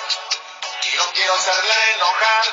y no quiero hacerla enojar.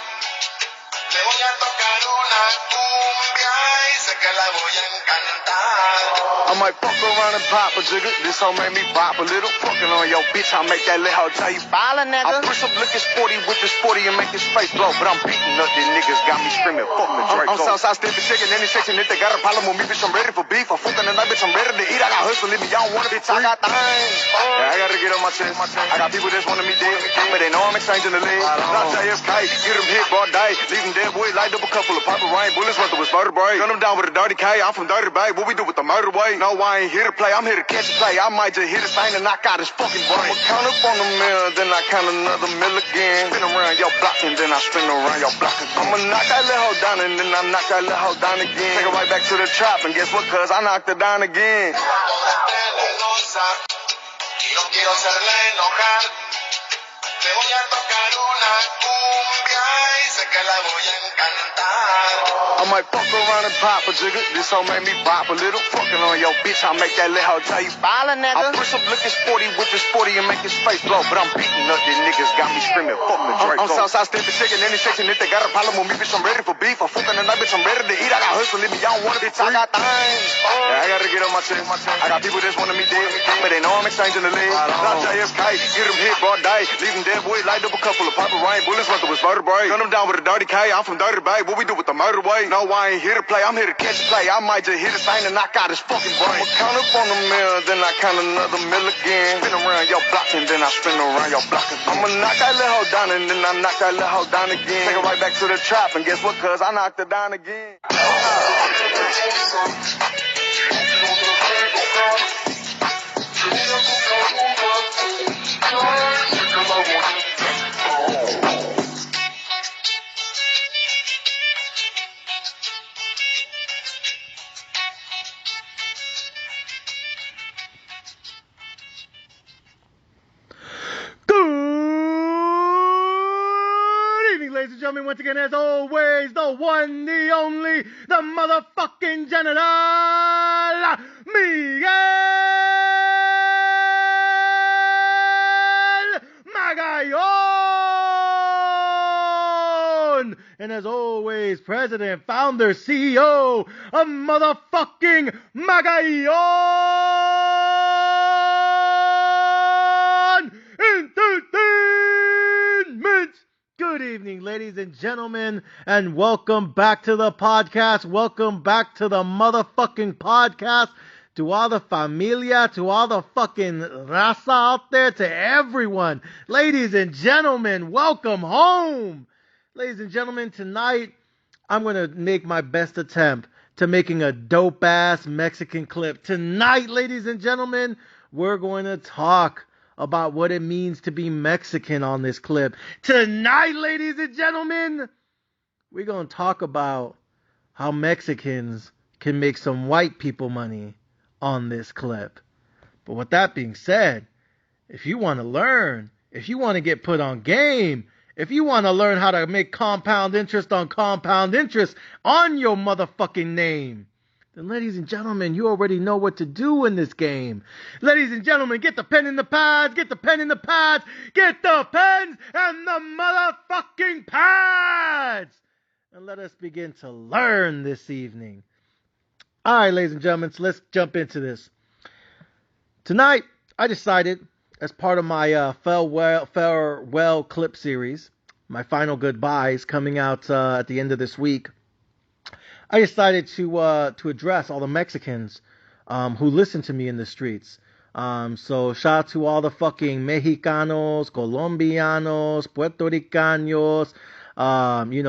Le voy a tocar una cumbia y sé que la voy a encantar. I might fuck around and pop a jigger. This hoe made me bop a little. Fucking on your bitch, I make that little hoe tell you ballin', nigga. I push up looking sporty with the sporty and make his face blow. But I'm beating up these niggas, got me screaming, fuck the Draco. I'm Southside stepping chicken, any section. If they got a problem with me, bitch, I'm ready for beef. I'm fucking tonight, bitch, I'm ready to eat. I got hustle in me, y'all want it, bitch, I got things. Yeah, I gotta get on my chest. I got people that's wanting me dead, but they know I'm exchanging the legs. Not JFK, get them hit broad day. Leave them dead, boy, light up a couple of purple rain. Bullets run through his vertebrae. Gun them down with a dirty K, I'm from Dirty Bay. What we do with the murder way? No, I ain't here to play, I'm here to catch a play. I might just hit his thing and knock out his fucking brain. I'ma count up on the mill, then I count another mill again. Spin around your block and then I spin around your block again. I'ma knock that little hoe down and then I knock that little hoe down again. Take it right back to the trap and guess what, cuz I knocked her down again. Y no quiero hacerla enojar. Le voy a tocar una cumbia y sé que la voy a encantar. I might fuck around and pop a jigger. This hoe made me bop a little. Fucking on your bitch, I make that little hoe tell you ballin', nigga. I push up looking sporty with the sporty and make his face blow. But I'm beating up these niggas, got me screaming, fuck the Draco. I'm Southside stepping chicken, any section. If they got a problem with me, bitch, I'm ready for beef. I'm fucking tonight, bitch, I'm ready to eat. I got hustle in me, y'all want it, bitch, I got things. Yeah, I gotta get on my chest. I got people that's wanting me dead, but they know I'm exchanging the legs. Not JFK, get them hit broad day. Leave them dead, boy, light up a couple of purple rain. Bullets run through his vertebrae. Gun them down with a dirty K, I'm from Dirty Bay. What we do with the murder way? No, I ain't here to play, I'm here to catch a play. I might just hit his thing and knock out his fucking brain. I'ma count up on the mill, then I count another mill again. Spin around your block and then I spin around your block again. I'ma knock that little hoe down and then I knock that little hoe down again. Take it right back to the trap and guess what, cuz I knocked her down again. Ladies and gentlemen, once again, as always, the one, the only, the motherfucking General Miguel Magallon! And as always, President, Founder, CEO of motherfucking Magallon Entertainment! Good evening, ladies and gentlemen, and welcome back to the podcast. Welcome back to the motherfucking podcast. To all the familia, to all the fucking raza out there, to everyone. Ladies and gentlemen, welcome home. Ladies and gentlemen, tonight, I'm going to make my best attempt to making a dope-ass Mexican clip. Tonight, ladies and gentlemen, we're going to talk about what it means to be Mexican on this clip. Tonight, ladies and gentlemen, we're going to talk about how Mexicans can make some white people money on this clip. But with that being said, if you want to learn, if you want to get put on game, if you want to learn how to make compound interest on compound interest on your motherfucking name, then ladies and gentlemen, you already know what to do in this game. Ladies and gentlemen, get the pen and the pads, get the pen and the pads, get the pens and the motherfucking pads! And let us begin to learn this evening. Alright, ladies and gentlemen, so let's jump into this. Tonight, I decided, as part of my farewell clip series, my final goodbyes coming out at the end of this week, I decided to address all the Mexicans who listen to me in the streets. So shout out to all the fucking Mexicanos, Colombianos, Puerto Ricanos,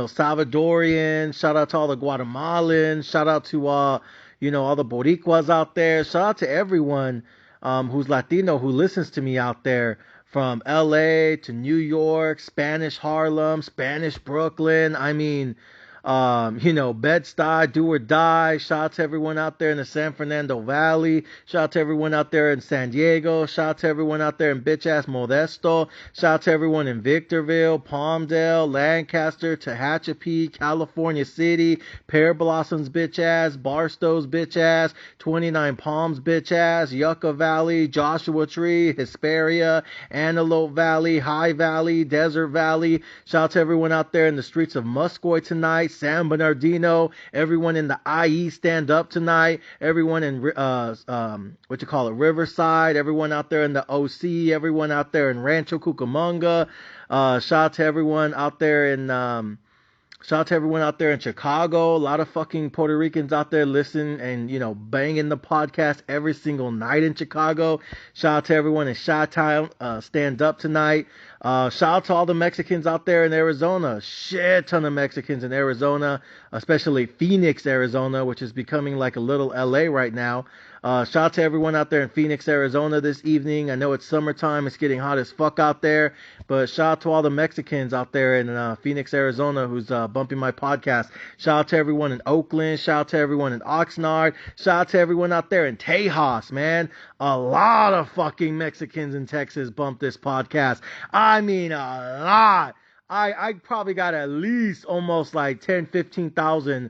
Salvadorians. Shout out to all the Guatemalans. Shout out to all the Boricuas out there. Shout out to everyone who's Latino who listens to me out there, from LA to New York, Spanish Harlem, Spanish Brooklyn. I mean, Bed-Stuy, do or die. Shout out to everyone out there in the San Fernando Valley. Shout out to everyone out there in San Diego. Shout out to everyone out there in bitch-ass Modesto. Shout out to everyone in Victorville, Palmdale, Lancaster, Tehachapi, California City, Pear Blossoms bitch-ass, Barstow's bitch-ass, 29 Palms bitch-ass, Yucca Valley, Joshua Tree, Hesperia, Antelope Valley, High Valley, Desert Valley. Shout out to everyone out there in the streets of Muscoy tonight, San Bernardino, everyone in the IE stand up tonight, everyone in Riverside, everyone out there in the OC, everyone out there in Rancho Cucamonga. Shout out to everyone out there in Chicago. A lot of fucking Puerto Ricans out there listening and, banging the podcast every single night in Chicago. Shout out to everyone in Chi-Town, stand up tonight. Shout out to all the Mexicans out there in Arizona. Shit ton of Mexicans in Arizona, especially Phoenix, Arizona, which is becoming like a little LA right now. Shout out to everyone out there in Phoenix, Arizona this evening. I know it's summertime. It's getting hot as fuck out there. But shout out to all the Mexicans out there in Phoenix, Arizona who's bumping my podcast. Shout out to everyone in Oakland. Shout out to everyone in Oxnard. Shout out to everyone out there in Tejas, man. A lot of fucking Mexicans in Texas bump this podcast. I mean, a lot. I probably got at least almost like 10, 15,000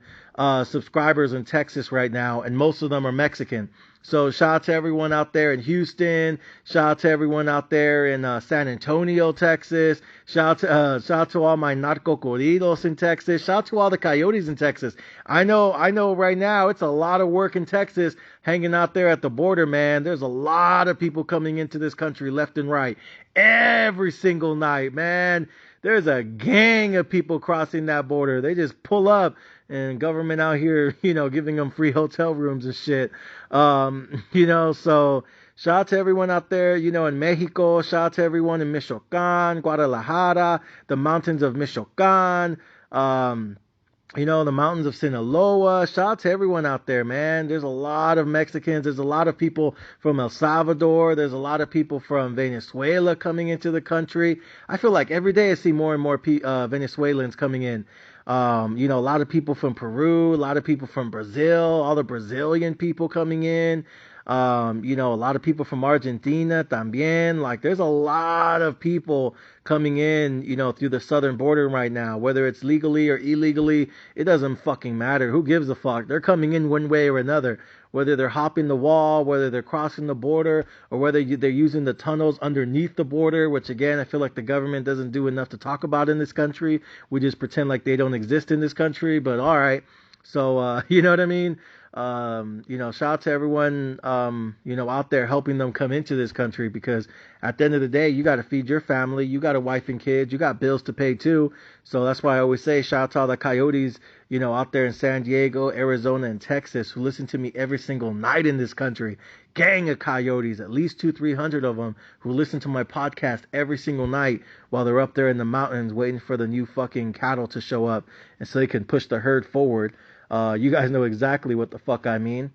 subscribers in Texas right now, and most of them are Mexican. So shout out to everyone out there in Houston. Shout out to everyone out there in San Antonio, Texas. Shout out to all my narco corridos in Texas. Shout out to all the coyotes in Texas. I know right now it's a lot of work in Texas hanging out there at the border, man. There's a lot of people coming into this country left and right every single night, man. There's a gang of people crossing that border. They just pull up and government out here, giving them free hotel rooms and shit. So shout out to everyone out there, in Mexico. Shout out to everyone in Michoacan, Guadalajara, the mountains of Michoacan, the mountains of Sinaloa. Shout out to everyone out there, man. There's a lot of Mexicans. There's a lot of people from El Salvador. There's a lot of people from Venezuela coming into the country. I feel like every day I see more and more Venezuelans coming in. A lot of people from Peru, a lot of people from Brazil, all the Brazilian people coming in. A lot of people from Argentina también. Like, there's a lot of people coming in, through the southern border right now. Whether it's legally or illegally, it doesn't fucking matter. Who gives a fuck? They're coming in one way or another. Whether they're hopping the wall, whether they're crossing the border, or whether they're using the tunnels underneath the border, which again, I feel like the government doesn't do enough to talk about in this country. We just pretend like they don't exist in this country, but all right. So, you know what I mean? Shout out to everyone, out there helping them come into this country, because at the end of the day, you got to feed your family. You got a wife and kids. You got bills to pay too. So that's why I always say shout out to all the coyotes, out there in San Diego, Arizona, and Texas who listen to me every single night in this country. Gang of coyotes, at least 200-300 of them who listen to my podcast every single night while they're up there in the mountains waiting for the new fucking cattle to show up and so they can push the herd forward. You guys know exactly what the fuck I mean.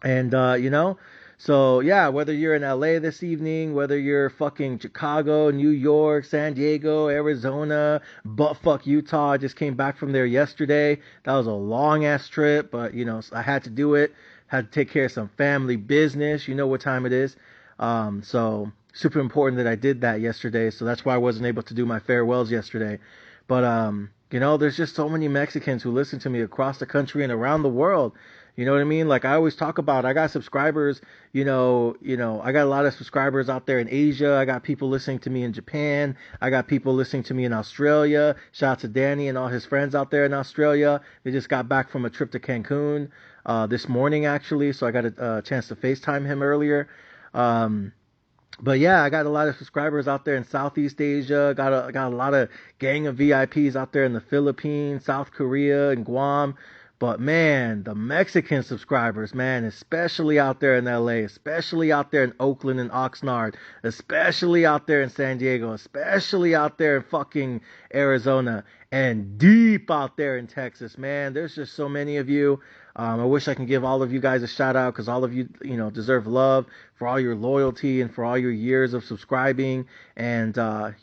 And, so yeah, whether you're in LA this evening, whether you're fucking Chicago, New York, San Diego, Arizona, buttfuck Utah, I just came back from there yesterday. That was a long ass trip, but I had to do it. Had to take care of some family business. You know what time it is. So super important that I did that yesterday. So that's why I wasn't able to do my farewells yesterday. But, there's just so many Mexicans who listen to me across the country and around the world. You know what I mean? Like I always talk about, I got subscribers, I got a lot of subscribers out there in Asia. I got people listening to me in Japan. I got people listening to me in Australia. Shout out to Danny and all his friends out there in Australia. They just got back from a trip to Cancun, this morning actually. So I got a chance to FaceTime him earlier. But yeah, I got a lot of subscribers out there in Southeast Asia. Got a lot of gang of VIPs out there in the Philippines, South Korea, and Guam. But man, the Mexican subscribers, man, especially out there in LA, especially out there in Oakland and Oxnard, especially out there in San Diego, especially out there in fucking Arizona, and deep out there in Texas, man. There's just so many of you. I wish I can give all of you guys a shout out, because all of you, deserve love for all your loyalty and for all your years of subscribing. And, a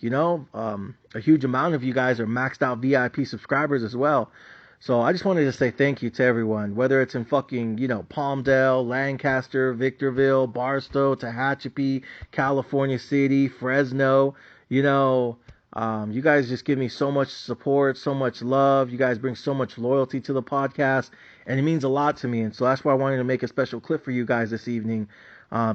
huge amount of you guys are maxed out VIP subscribers as well. So I just wanted to say thank you to everyone, whether it's in fucking, Palmdale, Lancaster, Victorville, Barstow, Tehachapi, California City, Fresno. You guys just give me so much support, so much love. You guys bring so much loyalty to the podcast, and it means a lot to me. And so that's why I wanted to make a special clip for you guys this evening,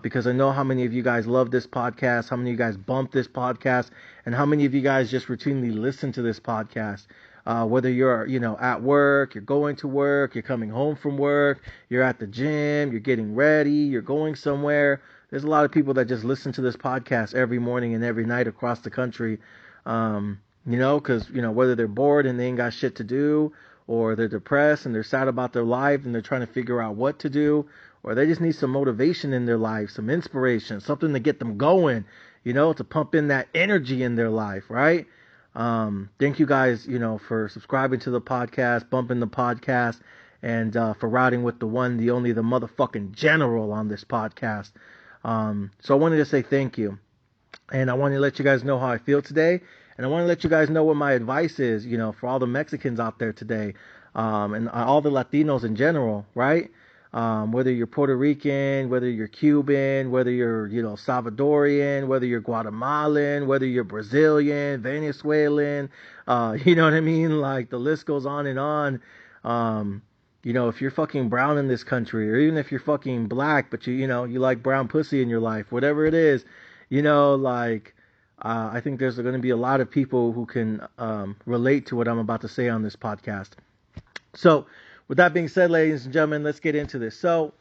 because I know how many of you guys love this podcast, how many of you guys bump this podcast, and how many of you guys just routinely listen to this podcast. Whether you're, at work, you're going to work, you're coming home from work, you're at the gym, you're getting ready, you're going somewhere. There's a lot of people that just listen to this podcast every morning and every night across the country. Because, whether they're bored and they ain't got shit to do, or they're depressed and they're sad about their life and they're trying to figure out what to do, or they just need some motivation in their life, some inspiration, something to get them going, to pump in that energy in their life, right? Thank you guys, for subscribing to the podcast, bumping the podcast, and for riding with the one, the only, the motherfucking general on this podcast. So I wanted to say thank you. And I want to let you guys know how I feel today. And I want to let you guys know what my advice is, for all the Mexicans out there today, and all the Latinos in general, right? Whether you're Puerto Rican, whether you're Cuban, whether you're, Salvadorian, whether you're Guatemalan, whether you're Brazilian, Venezuelan, you know what I mean? Like, the list goes on and on. If you're fucking brown in this country, or even if you're fucking black, but you like brown pussy in your life, whatever it is, I think there's going to be a lot of people who can relate to what I'm about to say on this podcast. So, with that being said, ladies and gentlemen, let's get into this. So,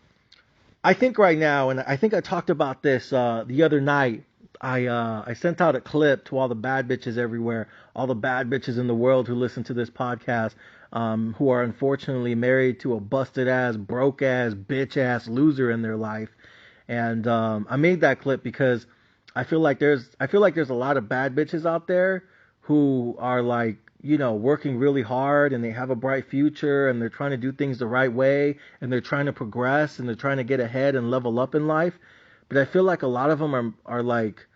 I think right now, and I think I talked about this the other night, I sent out a clip to all the bad bitches everywhere, all the bad bitches in the world who listen to this podcast, who are unfortunately married to a busted-ass, broke-ass, bitch-ass loser in their life. And I made that clip because I feel like there's a lot of bad bitches out there who are like, working really hard, and they have a bright future, and they're trying to do things the right way, and they're trying to progress, and they're trying to get ahead and level up in life. But I feel like a lot of them are like,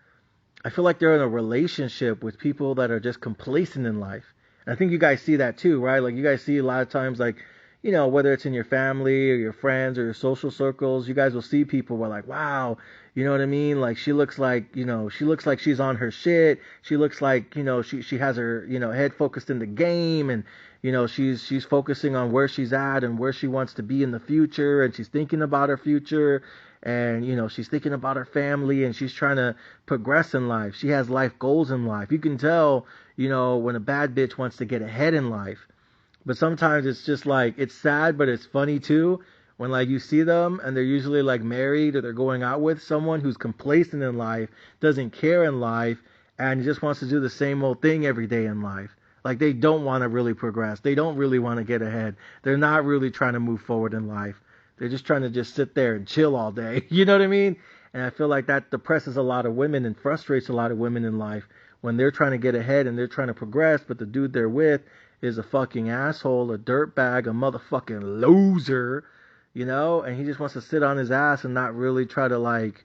I feel like they're in a relationship with people that are just complacent in life. And I think you guys see that too, right? Like, you guys see a lot of times, like, whether it's in your family or your friends or your social circles, you guys will see people who are like, wow, you know what I mean? Like, she looks like she's on her shit. She looks like, she has her, head focused in the game, and, she's focusing on where she's at and where she wants to be in the future, and she's thinking about her future, and, she's thinking about her family, and she's trying to progress in life. She has life goals in life. You can tell, when a bad bitch wants to get ahead in life. But sometimes it's just like, it's sad, but it's funny too, when like you see them and they're usually like married, or they're going out with someone who's complacent in life, doesn't care in life, and just wants to do the same old thing every day in life. Like, they don't want to really progress. They don't really want to get ahead. They're not really trying to move forward in life. They're just trying to just sit there and chill all day. You know what I mean? And I feel like that depresses a lot of women and frustrates a lot of women in life, when they're trying to get ahead and they're trying to progress, but the dude they're with is a fucking asshole, a dirtbag, a motherfucking loser, and he just wants to sit on his ass and not really try to, like,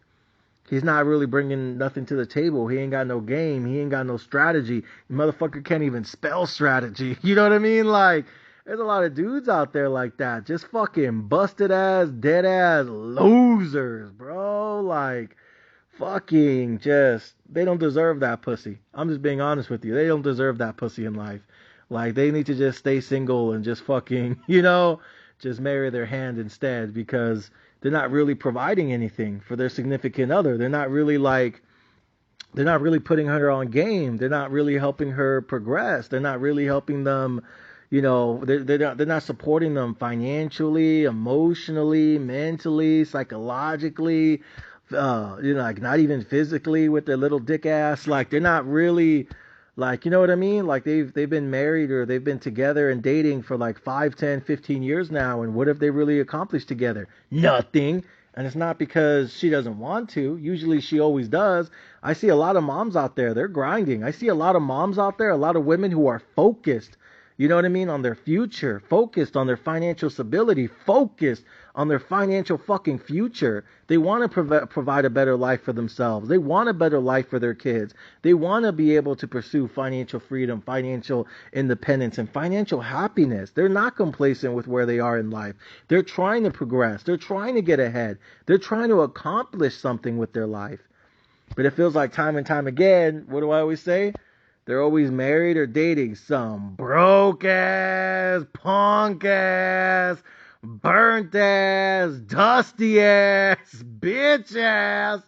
he's not really bringing nothing to the table. He ain't got no game. He ain't got no strategy. The motherfucker can't even spell strategy. You know what I mean? Like, there's a lot of dudes out there like that. Just fucking busted ass, dead ass losers, bro. Like, fucking just, they don't deserve that pussy. I'm just being honest with you. They don't deserve that pussy in life. Like, they need to just stay single and just fucking, just marry their hand instead, because they're not really providing anything for their significant other. They're not really putting her on game. They're not really helping her progress. They're not really helping them, they're not supporting them financially, emotionally, mentally, psychologically, like, not even physically with their little dick ass. Like, they're not really, like, you know what I mean? Like, they've been married, or they've been together and dating for like 5, 10, 15 years now, and what have they really accomplished together? Nothing. And it's not because she doesn't want to. Usually she always does. I see a lot of moms out there, they're grinding. I see a lot of moms out there, a lot of women who are focused, You know what I mean? On their future, focused on their financial stability, focused on their financial fucking future. They want to provide a better life for themselves. They want a better life for their kids. They want to be able to pursue financial freedom, financial independence, and financial happiness. They're not complacent with where they are in life. They're trying to progress. They're trying to get ahead. They're trying to accomplish something with their life. But it feels like time and time again, what do I always say? They're always married or dating some broke ass, punk ass, burnt ass, dusty ass, bitch ass,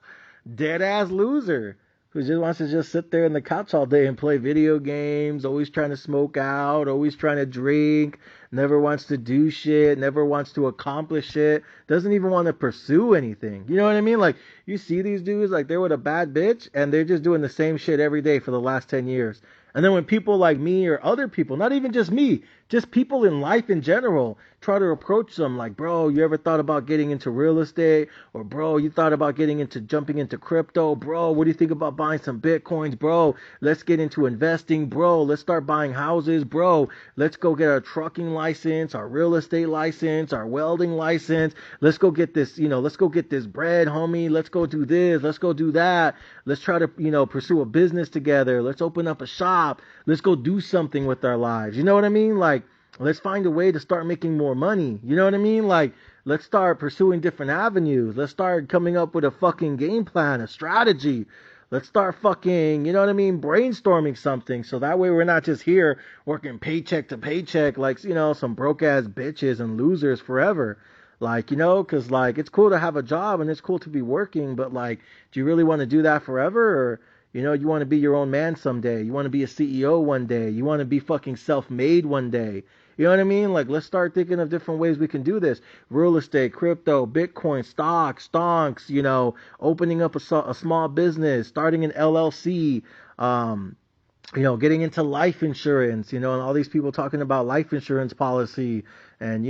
dead ass loser who just wants to just sit there on the couch all day and play video games, always trying to smoke out, always trying to drink, never wants to do shit, never wants to accomplish shit, doesn't even want to pursue anything. You know what I mean? Like, you see these dudes, like, they're with a bad bitch, and they're just doing the same shit every day for the last 10 years. And then when people like me or other people, not even just me, just people in life in general, try to approach them like, bro, you ever thought about getting into real estate? Or, bro, you thought about jumping into crypto? Bro, what do you think about buying some Bitcoins? Bro, let's get into investing. Bro, let's start buying houses. Bro, let's go get our trucking license, our real estate license, our welding license. Let's go get this, let's go get this bread, homie. Let's go do this. Let's go do that. Let's try to, pursue a business together. Let's open up a shop. Let's go do something with our lives. You know what I mean? Like, let's find a way to start making more money. You know what I mean? Like, let's start pursuing different avenues. Let's start coming up with a fucking game plan, a strategy. Let's start fucking, brainstorming something. So that way we're not just here working paycheck to paycheck like, some broke ass bitches and losers forever. Like, because, like, it's cool to have a job and it's cool to be working, but, like, do you really want to do that forever? Or, you want to be your own man someday. You want to be a CEO one day. You want to be fucking self-made one day. You know what I mean? Like, let's start thinking of different ways we can do this. Real estate, crypto, Bitcoin, stocks, stonks, opening up a small business, starting an LLC, getting into life insurance, and all these people talking about life insurance policy and,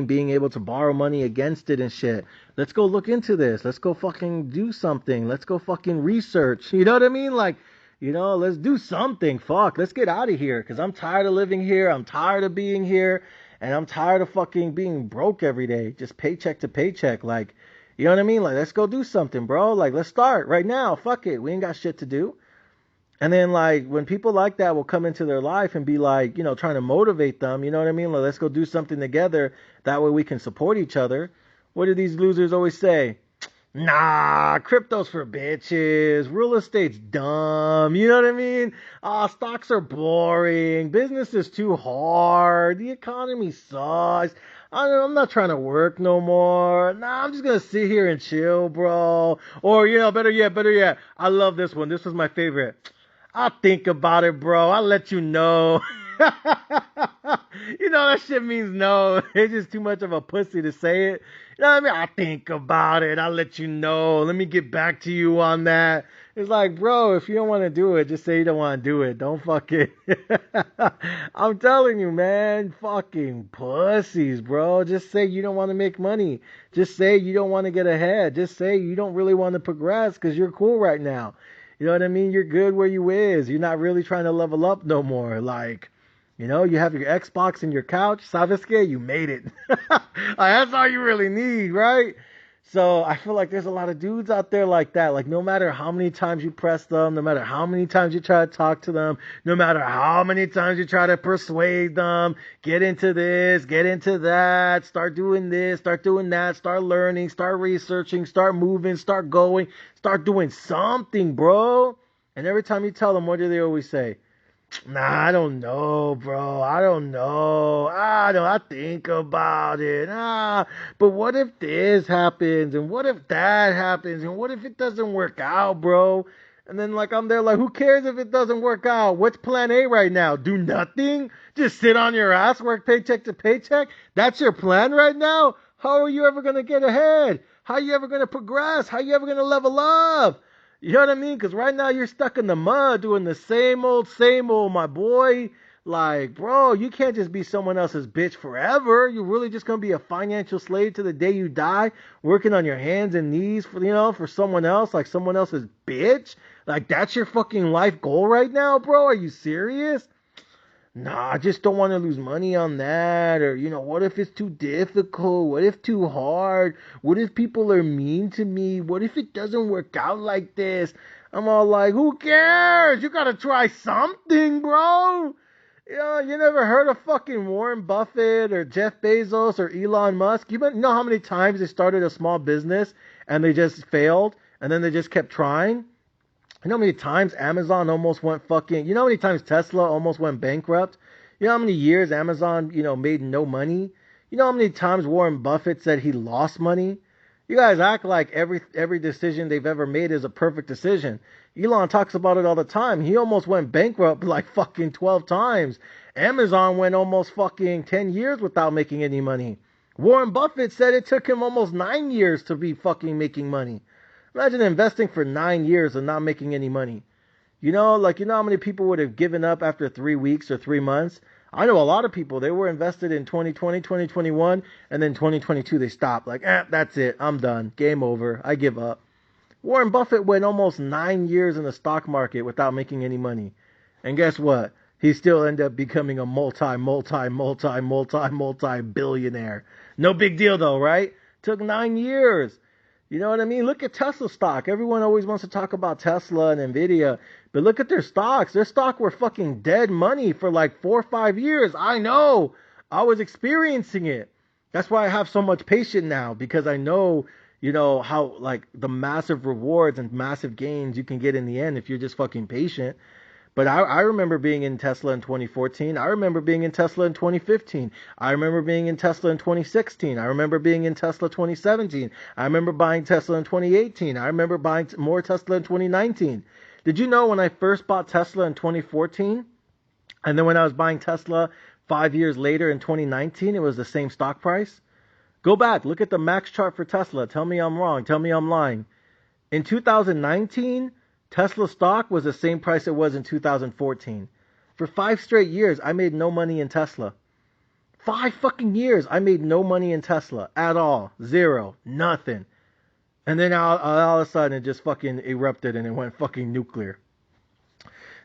being able to borrow money against it and shit. Let's go look into this. Let's go fucking do something. Let's go fucking research. You know what I mean? Like, let's do something. Fuck, let's get out of here because I'm tired of living here. I'm tired of being here. And I'm tired of fucking being broke every day, just paycheck to paycheck. Like, you know what I mean? Like, let's go do something, bro. Like, let's start right now. Fuck it. We ain't got shit to do. And then, like, when people like that will come into their life and be like, trying to motivate them, you know what I mean? Like, let's go do something together. That way we can support each other. What do these losers always say? Nah, crypto's for bitches. Real estate's dumb. You know what I mean? Stocks are boring. Business is too hard. The economy sucks. I'm not trying to work no more. Nah, I'm just going to sit here and chill, bro. Or, better yet. I love this one. This was my favorite. I'll think about it, bro. I'll let you know. That shit means no. It's just too much of a pussy to say it. You know what I mean? I'll think about it. I'll let you know. Let me get back to you on that. It's like, bro, if you don't want to do it, just say you don't want to do it. Don't fucking... I'm telling you, man. Fucking pussies, bro. Just say you don't want to make money. Just say you don't want to get ahead. Just say you don't really want to progress because you're cool right now. You know what I mean? You're good where you is. You're not really trying to level up no more. Like, you have your Xbox and your couch. ¿Sabes qué? You made it. That's all you really need, right? So I feel like there's a lot of dudes out there like that. Like, no matter how many times you press them, no matter how many times you try to talk to them, no matter how many times you try to persuade them, get into this, get into that, start doing this, start doing that, start learning, start researching, start moving, start going, start doing something, bro. And every time you tell them, what do they always say? Nah, I don't know, bro. I don't know. I think about it. But what if this happens? And what if that happens? And what if it doesn't work out, bro? And then, like, I'm there like, who cares if it doesn't work out? What's plan A right now? Do nothing? Just sit on your ass, work paycheck to paycheck? That's your plan right now? How are you ever going to get ahead? How are you ever going to progress? How are you ever going to level up? You know what I mean? Because right now you're stuck in the mud doing the same old, my boy. Like, bro, you can't just be someone else's bitch forever. You're really just going to be a financial slave to the day you die, working on your hands and knees for someone else, like someone else's bitch. Like, that's your fucking life goal right now, bro? Are you serious? nah, I just don't want to lose money on that. Or, what if it's too difficult? What if too hard? What if people are mean to me? What if it doesn't work out like this? I'm all like, who cares? You gotta try something, bro. You never heard of fucking Warren Buffett or Jeff Bezos or Elon Musk? You know how many times they started a small business and they just failed and then they just kept trying? You know how many times Amazon almost went fucking... You know how many times Tesla almost went bankrupt? You know how many years Amazon, made no money? You know how many times Warren Buffett said he lost money? You guys act like every decision they've ever made is a perfect decision. Elon talks about it all the time. He almost went bankrupt like fucking 12 times. Amazon went almost fucking 10 years without making any money. Warren Buffett said it took him almost 9 years to be fucking making money. Imagine investing for 9 years and not making any money. You know how many people would have given up after 3 weeks or 3 months? I know a lot of people, they were invested in 2020, 2021, and then 2022 they stopped. Like, that's it. I'm done. Game over. I give up. Warren Buffett went almost 9 years in the stock market without making any money. And guess what? He still ended up becoming a multi-billionaire. No big deal though, right? Took 9 years. You know what I mean? Look at Tesla stock. Everyone always wants to talk about Tesla and Nvidia, but look at their stocks. Their stock were fucking dead money for like 4 or 5 years. I know. I was experiencing it. That's why I have so much patience now, because I know, how like the massive rewards and massive gains you can get in the end if you're just fucking patient. But I remember being in Tesla in 2014. I remember being in Tesla in 2015. I remember being in Tesla in 2016. I remember being in Tesla 2017. I remember buying Tesla in 2018. I remember buying more Tesla in 2019. Did you know when I first bought Tesla in 2014, and then when I was buying Tesla 5 years later in 2019, it was the same stock price? Go back, look at the max chart for Tesla. Tell me I'm wrong. Tell me I'm lying. In 2019, Tesla stock was the same price it was in 2014. For 5 straight years, I made no money in Tesla. 5 fucking years, I made no money in Tesla at all. Zero. Nothing. And then all of a sudden, it just fucking erupted and it went fucking nuclear.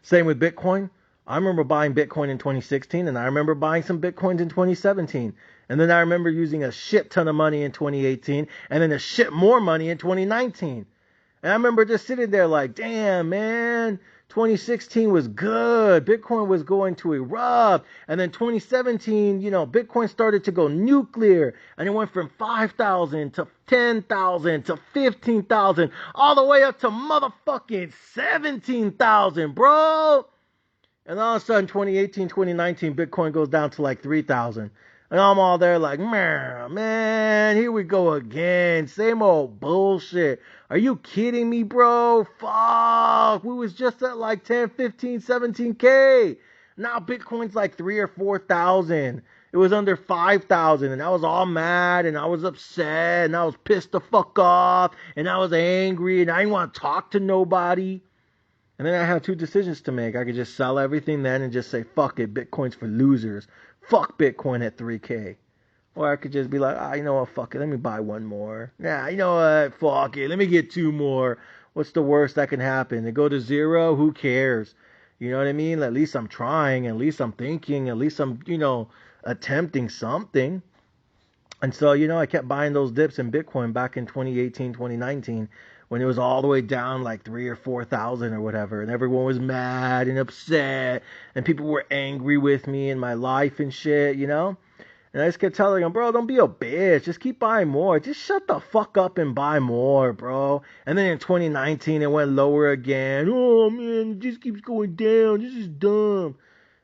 Same with Bitcoin. I remember buying Bitcoin in 2016, and I remember buying some Bitcoins in 2017. And then I remember using a shit ton of money in 2018, and then a shit more money in 2019. And I remember just sitting there like, damn, man, 2016 was good. Bitcoin was going to erupt. And then 2017, Bitcoin started to go nuclear. And it went from 5,000 to 10,000 to 15,000, all the way up to motherfucking 17,000, bro. And all of a sudden, 2018, 2019, Bitcoin goes down to like 3,000. And I'm all there like, man, here we go again. Same old bullshit. Are you kidding me, bro? Fuck. We was just at like 10, 15, 17K. Now Bitcoin's like 3,000 or 4,000. It was under 5,000. And I was all mad and I was upset and I was pissed the fuck off and I was angry and I didn't want to talk to nobody. And then I had 2 decisions to make. I could just sell everything then and just say, fuck it, Bitcoin's for losers. Fuck Bitcoin at 3K. Or I could just be like, you know what, fuck it, let me buy 1 more. Nah, you know what, fuck it, let me get 2 more. What's the worst that can happen? They go to 0, who cares? You know what I mean? At least I'm trying, at least I'm thinking, at least I'm, attempting something. And so, I kept buying those dips in Bitcoin back in 2018, 2019. When it was all the way down like 3,000 or 4,000 or whatever, and everyone was mad and upset, and people were angry with me and my life and shit, And I just kept telling them, bro, don't be a bitch, just keep buying more, just shut the fuck up and buy more, bro. And then in 2019, it went lower again. Oh man, it just keeps going down, this is dumb.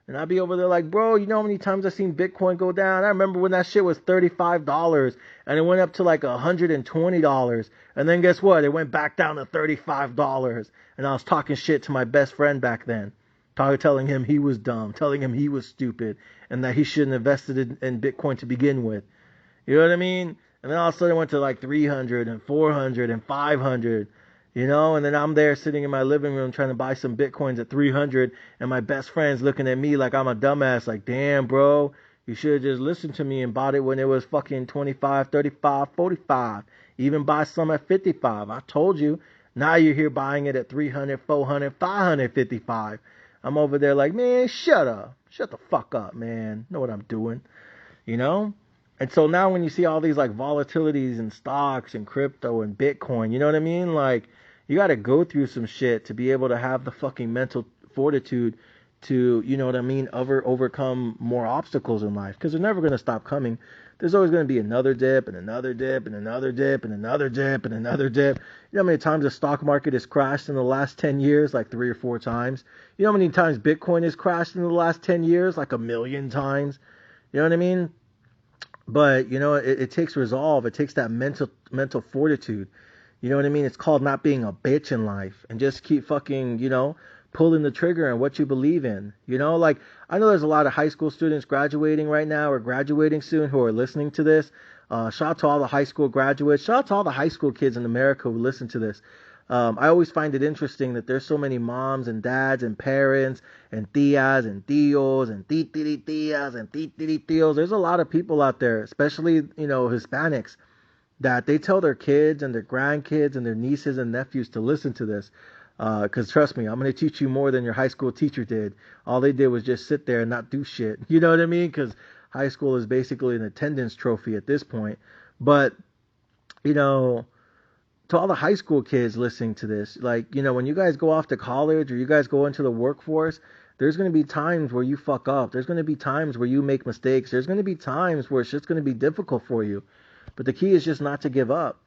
And I'd be over there like, bro, you know how many times I've seen Bitcoin go down? I remember when that shit was $35 and it went up to like $120. And then guess what? It went back down to $35. And I was talking shit to my best friend back then. Telling him he was dumb, telling him he was stupid, and that he shouldn't have invested in Bitcoin to begin with. You know what I mean? And then all of a sudden it went to like 300 and 400 and 500. And then I'm there sitting in my living room trying to buy some Bitcoins at 300, and my best friend's looking at me like I'm a dumbass, like, damn, bro, you should have just listened to me and bought it when it was fucking 25, 35, 45, even buy some at 55. I told you. Now you're here buying it at 300, 400, 555. I'm over there like, man, shut up. Shut the fuck up, man. Know what I'm doing, you know? And so now when you see all these like volatilities in stocks and crypto and Bitcoin, you know what I mean? Like, you got to go through some shit to be able to have the fucking mental fortitude to, you know what I mean, overcome more obstacles in life, because they're never going to stop coming. There's always going to be another dip and another dip and another dip and another dip and another dip. You know how many times the stock market has crashed in the last 10 years? Like 3 or 4 times. You know how many times Bitcoin has crashed in the last 10 years? Like 1,000,000 times. You know what I mean? But, you know, it takes resolve. It takes that mental fortitude. You know what I mean? It's called not being a bitch in life, and just keep fucking, you know, pulling the trigger on what you believe in. You know, like, I know there's a lot of high school students graduating right now or graduating soon who are listening to this. Shout out to all the high school graduates. Shout out to all the high school kids in America who listen to this. I always find it interesting that there's so many moms and dads and parents and tias and tios and tias and tios. There's a lot of people out there, especially, you know, Hispanics, that they tell their kids and their grandkids and their nieces and nephews to listen to this. Because trust me, I'm going to teach you more than your high school teacher did. All they did was just sit there and not do shit. You know what I mean? Because high school is basically an attendance trophy at this point. But, you know, to all the high school kids listening to this, like, you know, when you guys go off to college or you guys go into the workforce, there's going to be times where you fuck up. There's going to be times where you make mistakes. There's going to be times where it's just going to be difficult for you. But the key is just not to give up.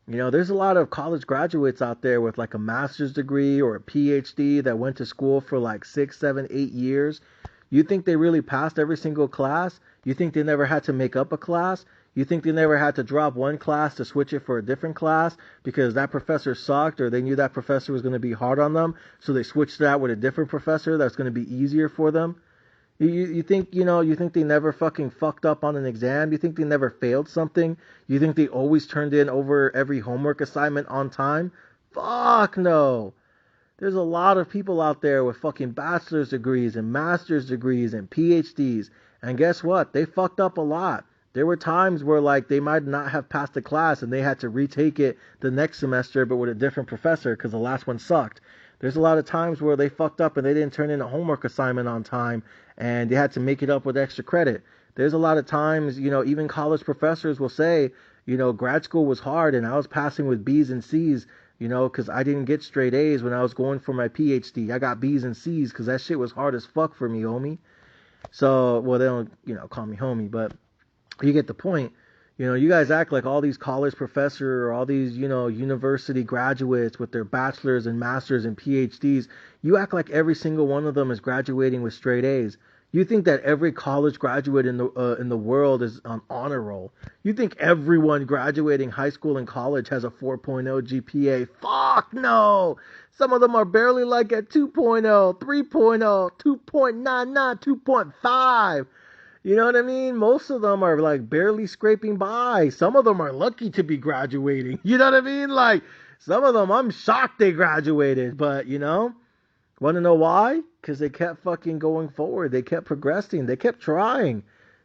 You know, there's a lot of college graduates out there with like a master's degree or a PhD that went to school for like 6, 7, 8 years. You think they really passed every single class? You think they never had to make up a class? You think they never had to drop one class to switch it for a different class because that professor sucked, or they knew that professor was going to be hard on them, so they switched it out with a different professor that's going to be easier for them? You think, you know, you think they never fucking fucked up on an exam? You think they never failed something? You think they always turned in over every homework assignment on time? Fuck no. There's a lot of people out there with fucking bachelor's degrees and master's degrees and PhDs. And guess what? They fucked up a lot. There were times where, like, they might not have passed the class and they had to retake it the next semester but with a different professor because the last one sucked. There's a lot of times where they fucked up and they didn't turn in a homework assignment on time and they had to make it up with extra credit. There's a lot of times, you know, even college professors will say, you know, grad school was hard and I was passing with B's and C's, you know, because I didn't get straight A's when I was going for my PhD. I got B's and C's because that shit was hard as fuck for me, homie. So, well, they don't, you know, call me homie, but you get the point. You know, you guys act like all these college professors or all these, you know, university graduates with their bachelors and masters and PhDs. You act like every single one of them is graduating with straight A's. You think that every college graduate in the world is on honor roll. You think everyone graduating high school and college has a 4.0 GPA. Fuck no! Some of them are barely like at 2.0, 3.0, 2.99, 2.5. You know what I mean? Most of them are like barely scraping by. Some of them are lucky to be graduating. You know what I mean? Like, some of them, I'm shocked they graduated. But, you know, want to know why? Because they kept fucking going forward. They kept progressing. They kept trying.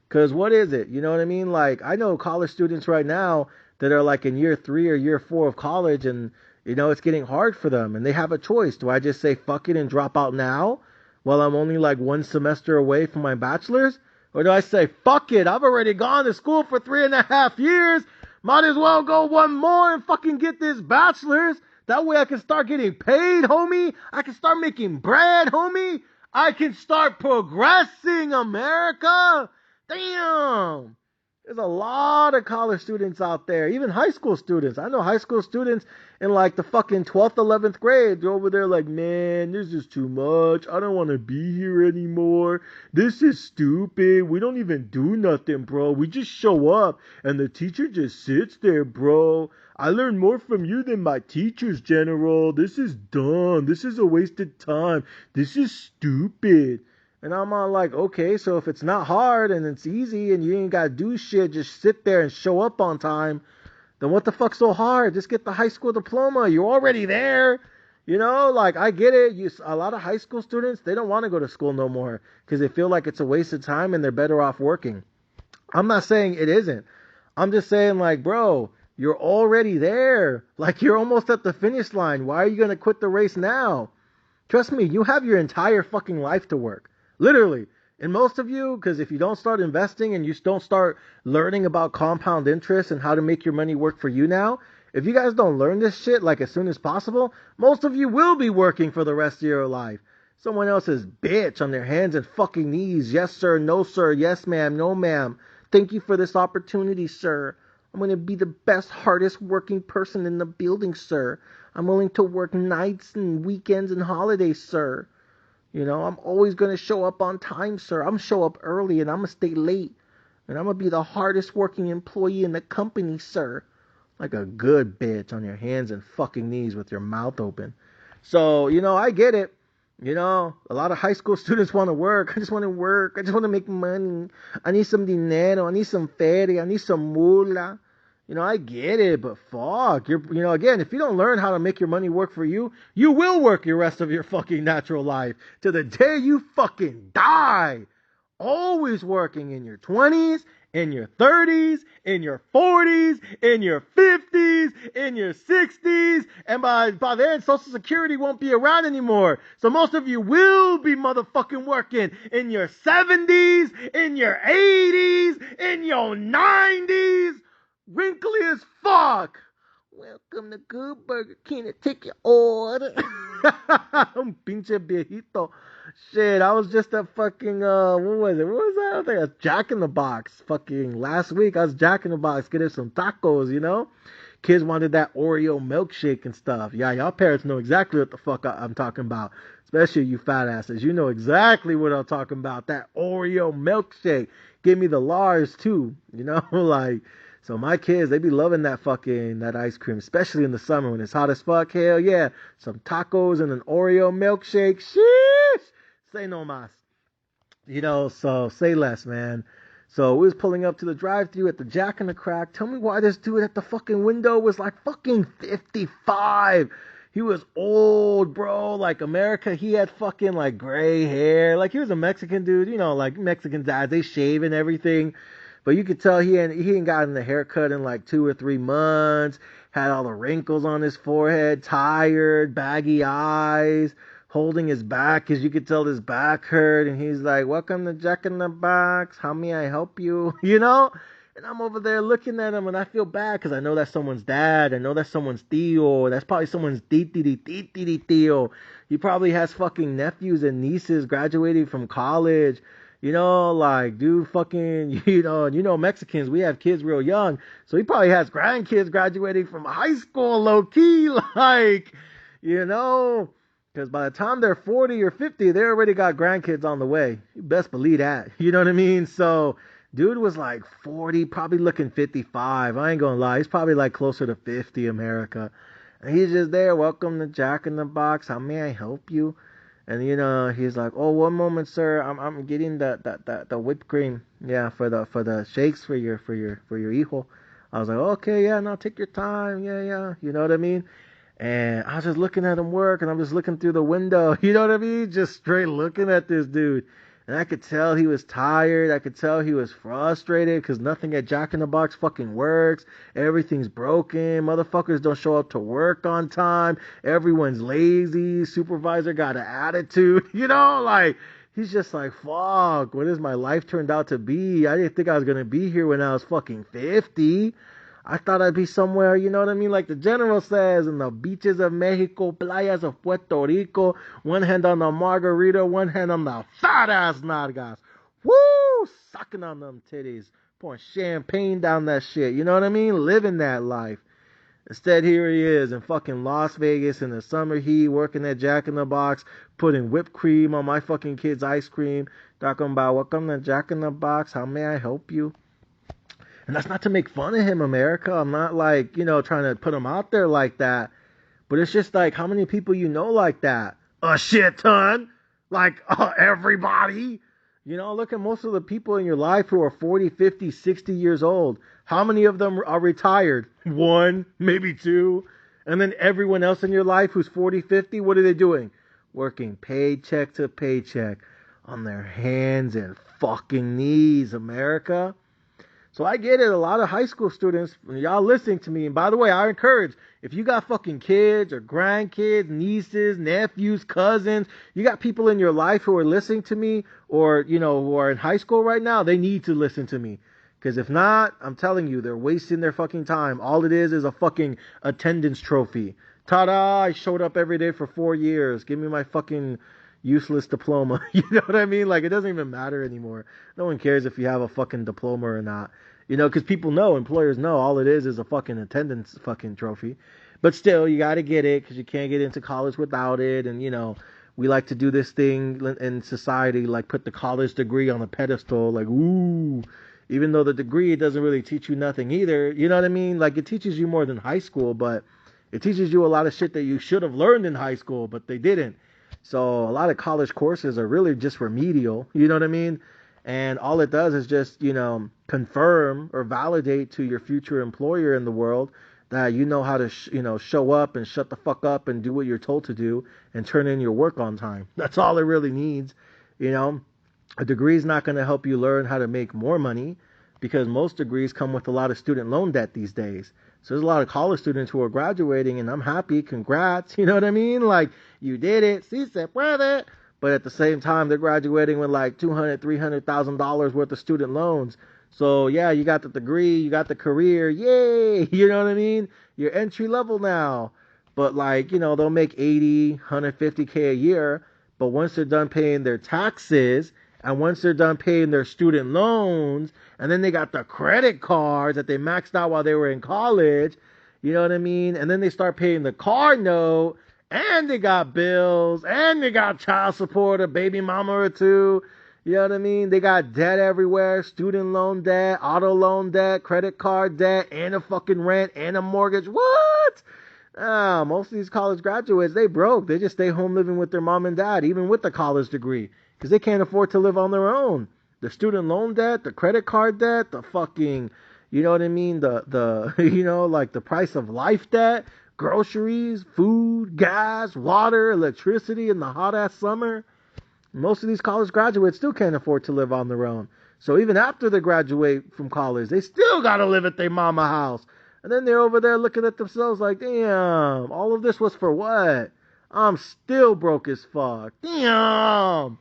Because what is it? You know what I mean? Like, I know college students right now that are like in year 3 or year 4 of college, and, you know, it's getting hard for them. And they have a choice. Do I just say fuck it and drop out now while I'm only like 1 semester away from my bachelor's? Or do I say, fuck it, I've already gone to school for 3.5 years. Might as well go 1 more and fucking get this bachelor's. That way I can start getting paid, homie. I can start making bread, homie. I can start progressing, America. Damn. There's a lot of college students out there, even high school students. I know high school students in like the fucking 12th, 11th grade. They're over there like, man, this is too much. I don't want to be here anymore. This is stupid. We don't even do nothing, bro. We just show up and the teacher just sits there, bro. I learned more from you than my teachers, General. This is dumb. This is a wasted time. This is stupid. And I'm all like, okay, so if it's not hard and it's easy and you ain't got to do shit, just sit there and show up on time, then what the fuck's so hard? Just get the high school diploma. You're already there. You know, like, I get it. A lot of high school students, they don't want to go to school no more because they feel like it's a waste of time and they're better off working. I'm not saying it isn't. I'm just saying, like, bro, you're already there. Like, you're almost at the finish line. Why are you going to quit the race now? Trust me, you have your entire fucking life to work. Literally. And most of you, because if you don't start investing and you don't start learning about compound interest and how to make your money work for you now, if you guys don't learn this shit like as soon as possible, most of you will be working for the rest of your life. Someone else's bitch on their hands and fucking knees. Yes, sir. No, sir. Yes, ma'am. No, ma'am. Thank you for this opportunity, sir. I'm going to be the best, hardest working person in the building, sir. I'm willing to work nights and weekends and holidays, sir. You know, I'm always going to show up on time, sir. I'm going to show up early and I'm going to stay late. And I'm going to be the hardest working employee in the company, sir. Like a good bitch on your hands and fucking knees with your mouth open. So, you know, I get it. You know, a lot of high school students want to work. I just want to work. I just want to make money. I need some dinero. I need some feria. I need some mula. You know, I get it, but fuck. You know, again, if you don't learn how to make your money work for you, you will work your rest of your fucking natural life to the day you fucking die. Always working in your 20s, in your 30s, in your 40s, in your 50s, in your 60s, and by then Social Security won't be around anymore. So most of you will be motherfucking working in your 70s, in your 80s, in your 90s. Wrinkly as fuck. Welcome to Good Burger King to take your order. Un pinche viejito. Shit, I was just at fucking, what was it? What was that? I think it was Jack in the Box. Fucking last week, I was Jack in the Box getting some tacos, you know? Kids wanted that Oreo milkshake and stuff. Yeah, y'all parents know exactly what the fuck I'm talking about. Especially you fat asses. You know exactly what I'm talking about. That Oreo milkshake. Give me the Lars, too. You know, like... So my kids, they be loving that ice cream, especially in the summer when it's hot as fuck. Hell yeah. Some tacos and an Oreo milkshake. Sheesh. Say no mas. You know, so say less, man. So we was pulling up to the drive-thru at the Jack in the Crack. Tell me why this dude at the fucking window was like fucking 55. He was old, bro. Like America, he had fucking like gray hair. Like he was a Mexican dude, you know, like Mexican dads, they shave and everything. But you could tell he ain't gotten the haircut in like 2 or 3 months. Had all the wrinkles on his forehead, tired, baggy eyes, holding his back because you could tell his back hurt. And he's like, welcome to Jack in the Box. How may I help you? You know? And I'm over there looking at him and I feel bad because I know that's someone's dad. I know that's someone's tío. That's probably someone's tío. He probably has fucking nephews and nieces graduating from college. You know, like, dude, fucking, you know, Mexicans, we have kids real young. So he probably has grandkids graduating from high school, low key, like, you know, because by the time they're 40 or 50, they already got grandkids on the way. You best believe that. You know what I mean? So, dude was like 40, probably looking 55. I ain't gonna lie. He's probably like closer to 50, America. And he's just there. Welcome to Jack in the Box. How may I help you? And you know, he's like, "Oh, one moment, sir. I'm getting the whipped cream. Yeah, for the shakes for your hijo." I was like, "Okay, yeah, no, take your time. Yeah. You know what I mean?" And I was just looking at him work, and I'm just looking through the window. You know what I mean? Just straight looking at this dude. And I could tell he was tired. I could tell he was frustrated because nothing at Jack in the Box fucking works. Everything's broken. Motherfuckers don't show up to work on time. Everyone's lazy. Supervisor got an attitude. You know, like, he's just like, fuck, what has my life turned out to be? I didn't think I was going to be here when I was fucking 50. I thought I'd be somewhere, you know what I mean? Like the general says, in the beaches of Mexico, playas of Puerto Rico, one hand on the margarita, one hand on the fat ass nalgas. Woo! Sucking on them titties, pouring champagne down that shit, you know what I mean? Living that life. Instead, here he is in fucking Las Vegas in the summer heat, working at Jack in the Box, putting whipped cream on my fucking kid's ice cream, talking about, welcome to Jack in the Box, how may I help you? And that's not to make fun of him, America. I'm not like, you know, trying to put him out there like that. But it's just like, how many people you know like that? A shit ton. Like, everybody. You know, look at most of the people in your life who are 40, 50, 60 years old. How many of them are retired? 1, maybe 2. And then everyone else in your life who's 40, 50, what are they doing? Working paycheck to paycheck on their hands and fucking knees, America. So I get it. A lot of high school students, y'all listening to me. And by the way, I encourage, if you got fucking kids or grandkids, nieces, nephews, cousins, you got people in your life who are listening to me or, who are in high school right now, they need to listen to me. Because if not, I'm telling you, they're wasting their fucking time. All it is a fucking attendance trophy. Ta-da, I showed up every day for 4 years. Give me my fucking useless diploma. You know what I mean? Like, it doesn't even matter anymore. No one cares if you have a fucking diploma or not. Because people know, employers know, all it is a fucking attendance fucking trophy. But still, you got to get it because you can't get into college without it. And, we like to do this thing in society, like put the college degree on a pedestal, like, ooh. Even though the degree doesn't really teach you nothing either. You know what I mean? Like, it teaches you more than high school, but it teaches you a lot of shit that you should have learned in high school, but they didn't. So a lot of college courses are really just remedial. You know what I mean? And all it does is just, confirm or validate to your future employer in the world that you know how to, show up and shut the fuck up and do what you're told to do and turn in your work on time. That's all it really needs. A degree is not going to help you learn how to make more money because most degrees come with a lot of student loan debt these days. So there's a lot of college students who are graduating, and I'm happy. Congrats. You know what I mean? Like, you did it. Si se puede. But at the same time, they're graduating with like $200,000, $300,000 worth of student loans. So yeah, you got the degree, you got the career. Yay. You know what I mean? You're entry level now. But like, they'll make 80, 150K a year. But once they're done paying their taxes, and once they're done paying their student loans, and then they got the credit cards that they maxed out while they were in college, you know what I mean? And then they start paying the car note, and they got bills, and they got child support, a baby mama or two. You know what I mean? They got debt everywhere, student loan debt, auto loan debt, credit card debt, and a fucking rent, and a mortgage. What? Most of these college graduates, they broke. They just stay home living with their mom and dad, even with the college degree. Because they can't afford to live on their own. The student loan debt, the credit card debt, the fucking, you know what I mean? The like the price of life debt, groceries, food, gas, water, electricity in the hot ass summer. Most of these college graduates still can't afford to live on their own. So even after they graduate from college, they still gotta live at their mama house. And then they're over there looking at themselves like, damn, all of this was for what? I'm still broke as fuck. Damn.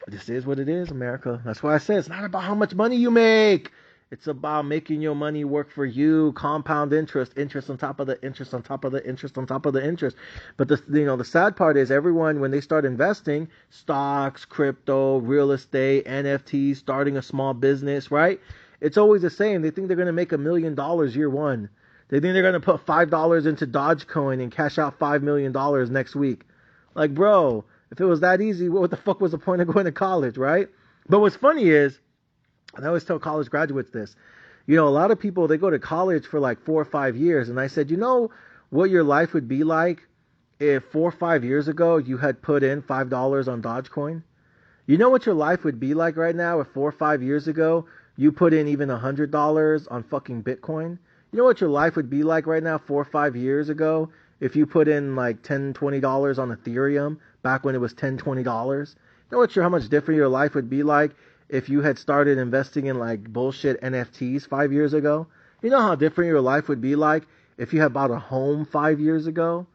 This is what it is, America. That's why I say it's not about how much money you make. It's about making your money work for you. Compound interest, interest on top of the interest on top of the interest on top of the interest. But the sad part is everyone, when they start investing, stocks, crypto, real estate, NFTs, starting a small business, right? It's always the same. They think they're going to make $1 million year one. They think they're going to put $5 into Dogecoin and cash out $5 million next week. Like, bro, if it was that easy, what the fuck was the point of going to college, right? But what's funny is, and I always tell college graduates this, a lot of people, they go to college for like 4 or 5 years. And I said, what your life would be like if 4 or 5 years ago you had put in $5 on Dogecoin? You know what your life would be like right now if 4 or 5 years ago you put in even $100 on fucking Bitcoin? You know what your life would be like right now 4 or 5 years ago if you put in like $10, $20 on Ethereum back when it was $10, $20? You know how much different your life would be like if you had started investing in like bullshit NFTs 5 years ago? You know how different your life would be like if you had bought a home 5 years ago?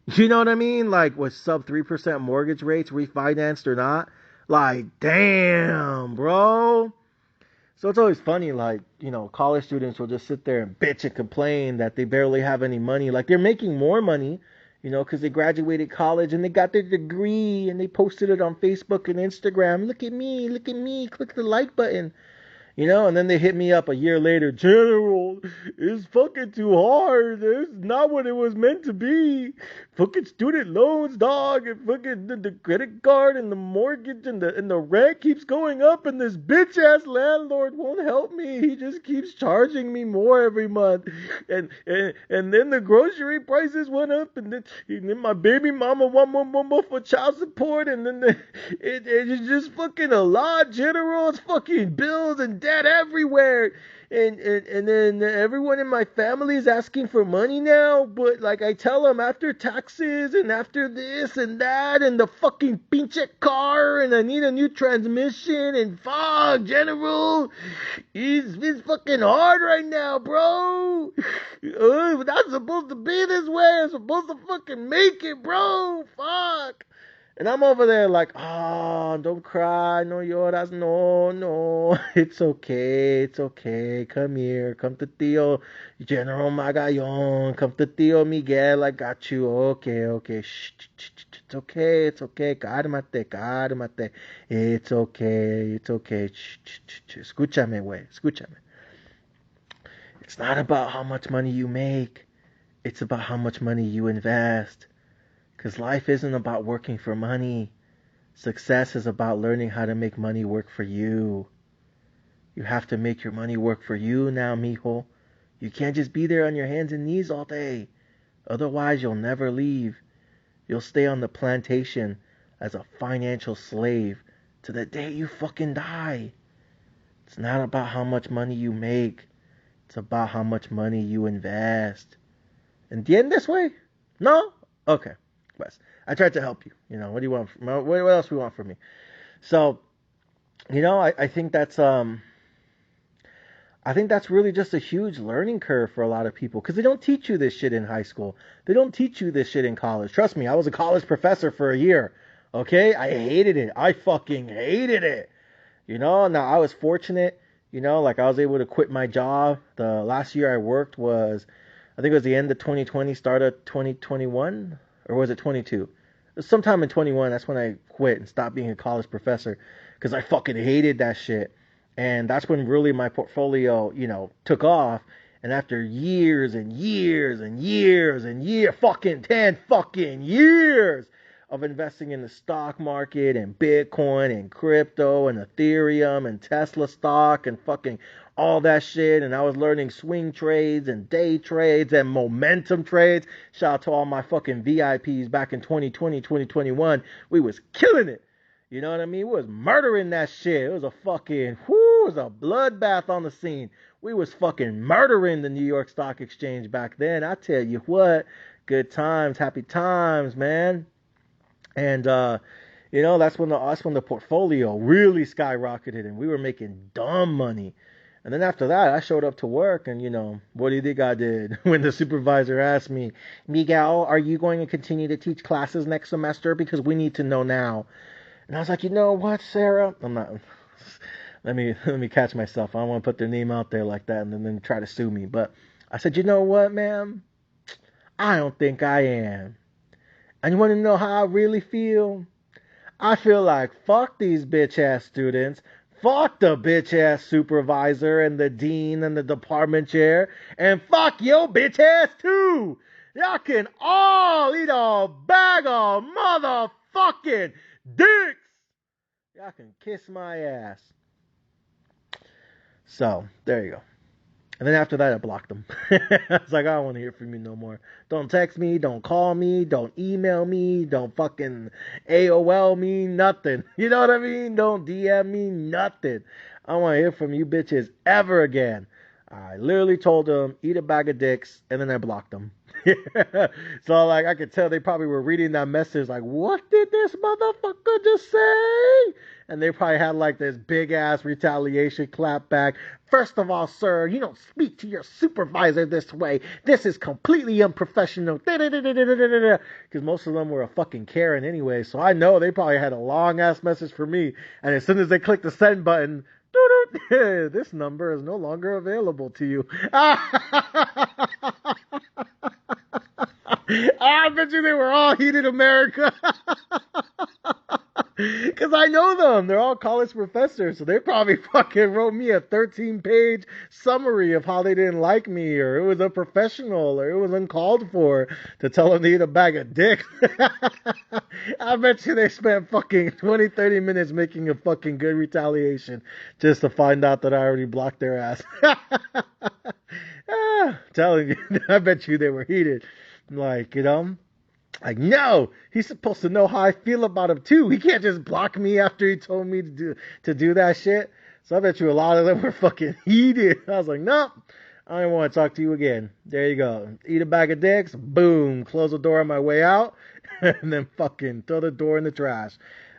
You know what I mean? Like with sub 3% mortgage rates, refinanced or not? Like, damn, bro. So it's always funny, like, college students will just sit there and bitch and complain that they barely have any money. Like, they're making more money, because they graduated college and they got their degree and they posted it on Facebook and Instagram. Look at me, click the like button. And then they hit me up a year later. General, it's fucking too hard. It's not what it was meant to be. Fucking student loans, dog, and fucking the credit card and the mortgage and the rent keeps going up, and this bitch ass landlord won't help me. He just keeps charging me more every month. And then the grocery prices went up, and then my baby mama want more for child support, and then it's just fucking a lot, General. It's fucking bills and debt everywhere. And then everyone in my family is asking for money now, but like I tell them after taxes and after this and that and the fucking pinche car and I need a new transmission and fuck, General, it's fucking hard right now, bro. We're not supposed to be this way. I'm supposed to fucking make it, bro. Fuck. And I'm over there like, don't cry, no lloras, no, it's okay, come here, come to Tío General Magallon, come to Tío Miguel, I got you, okay, shh, it's okay, cálmate, it's okay, shh, escúchame, güey, escúchame. It's not about how much money you make, it's about how much money you invest. Because life isn't about working for money. Success is about learning how to make money work for you. You have to make your money work for you now, mijo. You can't just be there on your hands and knees all day. Otherwise, you'll never leave. You'll stay on the plantation as a financial slave to the day you fucking die. It's not about how much money you make. It's about how much money you invest. ¿Entiendes, way? No? Okay. I tried to help you. What do you want? What else do you want from me? So, I think that's really just a huge learning curve for a lot of people because they don't teach you this shit in high school. They don't teach you this shit in college. Trust me, I was a college professor for a year. Okay, I hated it. I fucking hated it. Now I was fortunate. Like I was able to quit my job. The last year I worked was, I think it was the end of 2020, start of 2021. Or was it 22? Sometime in 21, that's when I quit and stopped being a college professor because I fucking hated that shit. And that's when really my portfolio, took off. And after years and years and years and years, fucking 10 fucking years of investing in the stock market and Bitcoin and crypto and Ethereum and Tesla stock and fucking all that shit, and I was learning swing trades and day trades and momentum trades. Shout out to all my fucking VIPs back in 2020, 2021. We was killing it. You know what I mean? We was murdering that shit. It was a fucking, it was a bloodbath on the scene. We was fucking murdering the New York Stock Exchange back then. I tell you what, good times, happy times, man. And, that's when the portfolio really skyrocketed and we were making dumb money. And then after that, I showed up to work and, what do you think I did? When the supervisor asked me, Miguel, are you going to continue to teach classes next semester? Because we need to know now. And I was like, you know what, Sarah? I'm not, let me catch myself. I don't want to put their name out there like that and then try to sue me. But I said, you know what, ma'am? I don't think I am. And you want to know how I really feel? I feel like fuck these bitch ass students. Fuck the bitch ass supervisor and the dean and the department chair. And fuck your bitch ass too. Y'all can all eat a bag of motherfucking dicks. Y'all can kiss my ass. So, there you go. And then after that, I blocked them. I was like, I don't want to hear from you no more. Don't text me, don't call me, don't email me, don't fucking AOL me, nothing. You know what I mean? Don't DM me, nothing. I don't want to hear from you bitches ever again. I literally told them, eat a bag of dicks, and then I blocked them. So, like, I could tell they probably were reading that message like, what did this motherfucker just say? And they probably had, like, this big-ass retaliation clap back. First of all, sir, you don't speak to your supervisor this way. This is completely unprofessional. Because most of them were a fucking Karen anyway. So I know they probably had a long-ass message for me. And as soon as they clicked the send button, this number is no longer available to you. I bet you they were all heated America. Because I know them. They're all college professors. So they probably fucking wrote me a 13-page summary of how they didn't like me, or it was unprofessional, or it was uncalled for to tell them to eat a bag of dicks. I bet you they spent fucking 20, 30 minutes making a fucking good retaliation just to find out that I already blocked their ass. Telling you, I bet you they were heated. Like, like, no, he's supposed to know how I feel about him too. He can't just block me after he told me to do that shit. So I bet you a lot of them were fucking heated. I was like, nope, I don't want to talk to you again. There you go. Eat a bag of dicks, boom, close the door on my way out, and then fucking throw the door in the trash.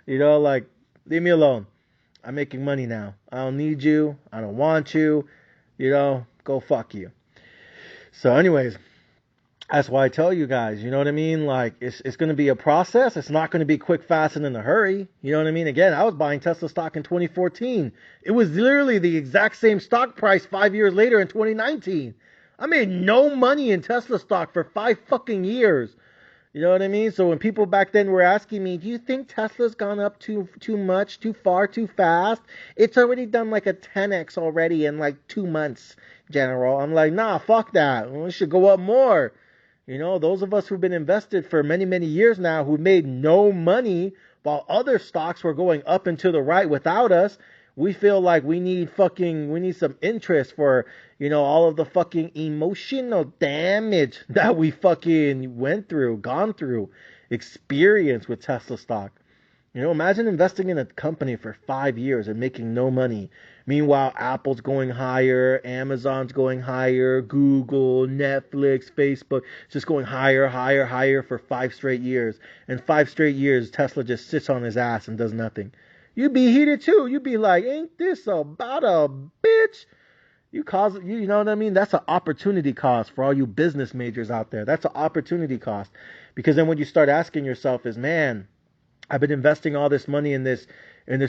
Like, leave me alone. I'm making money now. I don't need you. I don't want you. Go fuck you. So anyways, that's why I tell you guys, you know what I mean? Like, it's going to be a process. It's not going to be quick, fast, and in a hurry. You know what I mean? Again, I was buying Tesla stock in 2014. It was literally the exact same stock price 5 years later in 2019. I made no money in Tesla stock for 5 fucking years. You know what I mean? So when people back then were asking me, do you think Tesla's gone up too much, too far, too fast? It's already done like a 10x already in like 2 months, General. I'm like, nah, fuck that. We should go up more. Those of us who've been invested for many, many years now who made no money while other stocks were going up and to the right without us, we feel like we need some interest for, all of the fucking emotional damage that we fucking gone through, experienced with Tesla stock. Imagine investing in a company for 5 years and making no money. Meanwhile, Apple's going higher, Amazon's going higher, Google, Netflix, Facebook, just going higher, higher, higher for 5 straight years. And 5 straight years, Tesla just sits on his ass and does nothing. You'd be heated too. You'd be like, ain't this about a bitch? You know what I mean? That's an opportunity cost for all you business majors out there. That's an opportunity cost. Because then what you start asking yourself is, man, I've been investing all this money in this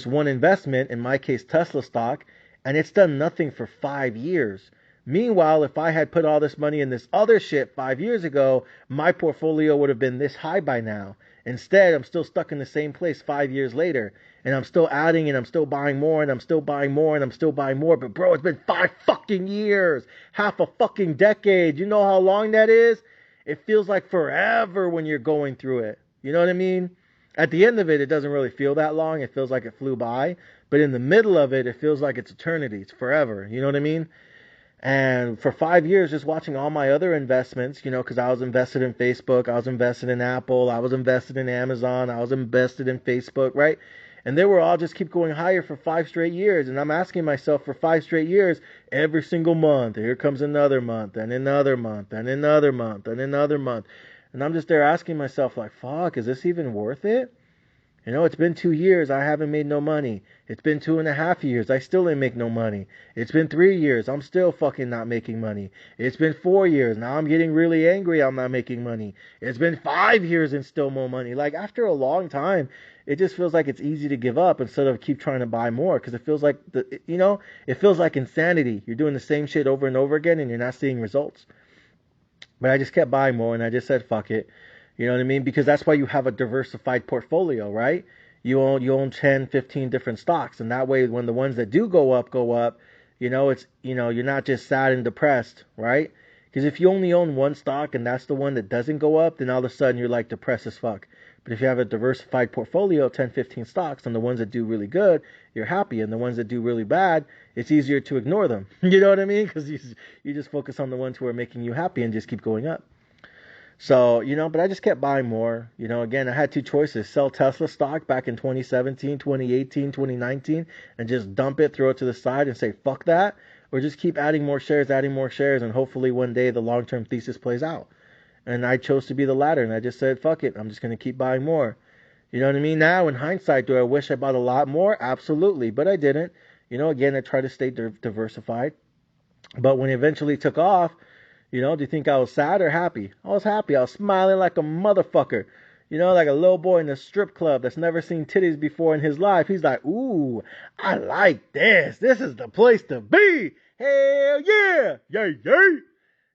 one investment, in my case Tesla stock, and it's done nothing for 5 years. Meanwhile, if I had put all this money in this other shit 5 years ago, my portfolio would have been this high by now. Instead, I'm still stuck in the same place 5 years later, and I'm still adding, and I'm still buying more, and I'm still buying more, and I'm still buying more. But bro, it's been 5 fucking years, half a fucking decade. You know how long that is? It feels like forever when you're going through it. You know what I mean? At the end of it, it doesn't really feel that long. It feels like it flew by. But in the middle of it, it feels like it's eternity. It's forever. You know what I mean? And for 5 years, just watching all my other investments, because I was invested in Facebook, I was invested in Apple, I was invested in Amazon, I was invested in Facebook, right? And they were all just keep going higher for 5 straight years. And I'm asking myself for 5 straight years, every single month, here comes another month, and another month, and another month, and another month. And I'm just there asking myself, like, fuck, is this even worth it? It's been 2 years, I haven't made no money. It's been 2.5 years, I still didn't make no money. It's been 3 years, I'm still fucking not making money. It's been 4 years, now I'm getting really angry I'm not making money. It's been 5 years and still more money. Like, after a long time, it just feels like it's easy to give up instead of keep trying to buy more, because it feels like, it feels like insanity. You're doing the same shit over and over again and you're not seeing results. But I just kept buying more, and I just said, fuck it. You know what I mean? Because that's why you have a diversified portfolio, right? You own 10, 15 different stocks. And that way, when the ones that do go up, it's, you're not just sad and depressed, right? Because if you only own one stock and that's the one that doesn't go up, then all of a sudden you're like depressed as fuck. But if you have a diversified portfolio of 10, 15 stocks, and the ones that do really good, you're happy. And the ones that do really bad, it's easier to ignore them. You know what I mean? Because you just focus on the ones who are making you happy and just keep going up. So, but I just kept buying more. Again, I had 2 choices. Sell Tesla stock back in 2017, 2018, 2019, and just dump it, throw it to the side and say, fuck that. Or just keep adding more shares, and hopefully one day the long-term thesis plays out. And I chose to be the latter, and I just said, fuck it, I'm just going to keep buying more. You know what I mean? Now, in hindsight, do I wish I bought a lot more? Absolutely, but I didn't. Again, I tried to stay diversified. But when it eventually took off, do you think I was sad or happy? I was happy. I was smiling like a motherfucker. Like a little boy in a strip club that's never seen titties before in his life. He's like, ooh, I like this. This is the place to be. Hell yeah. Yay, yay.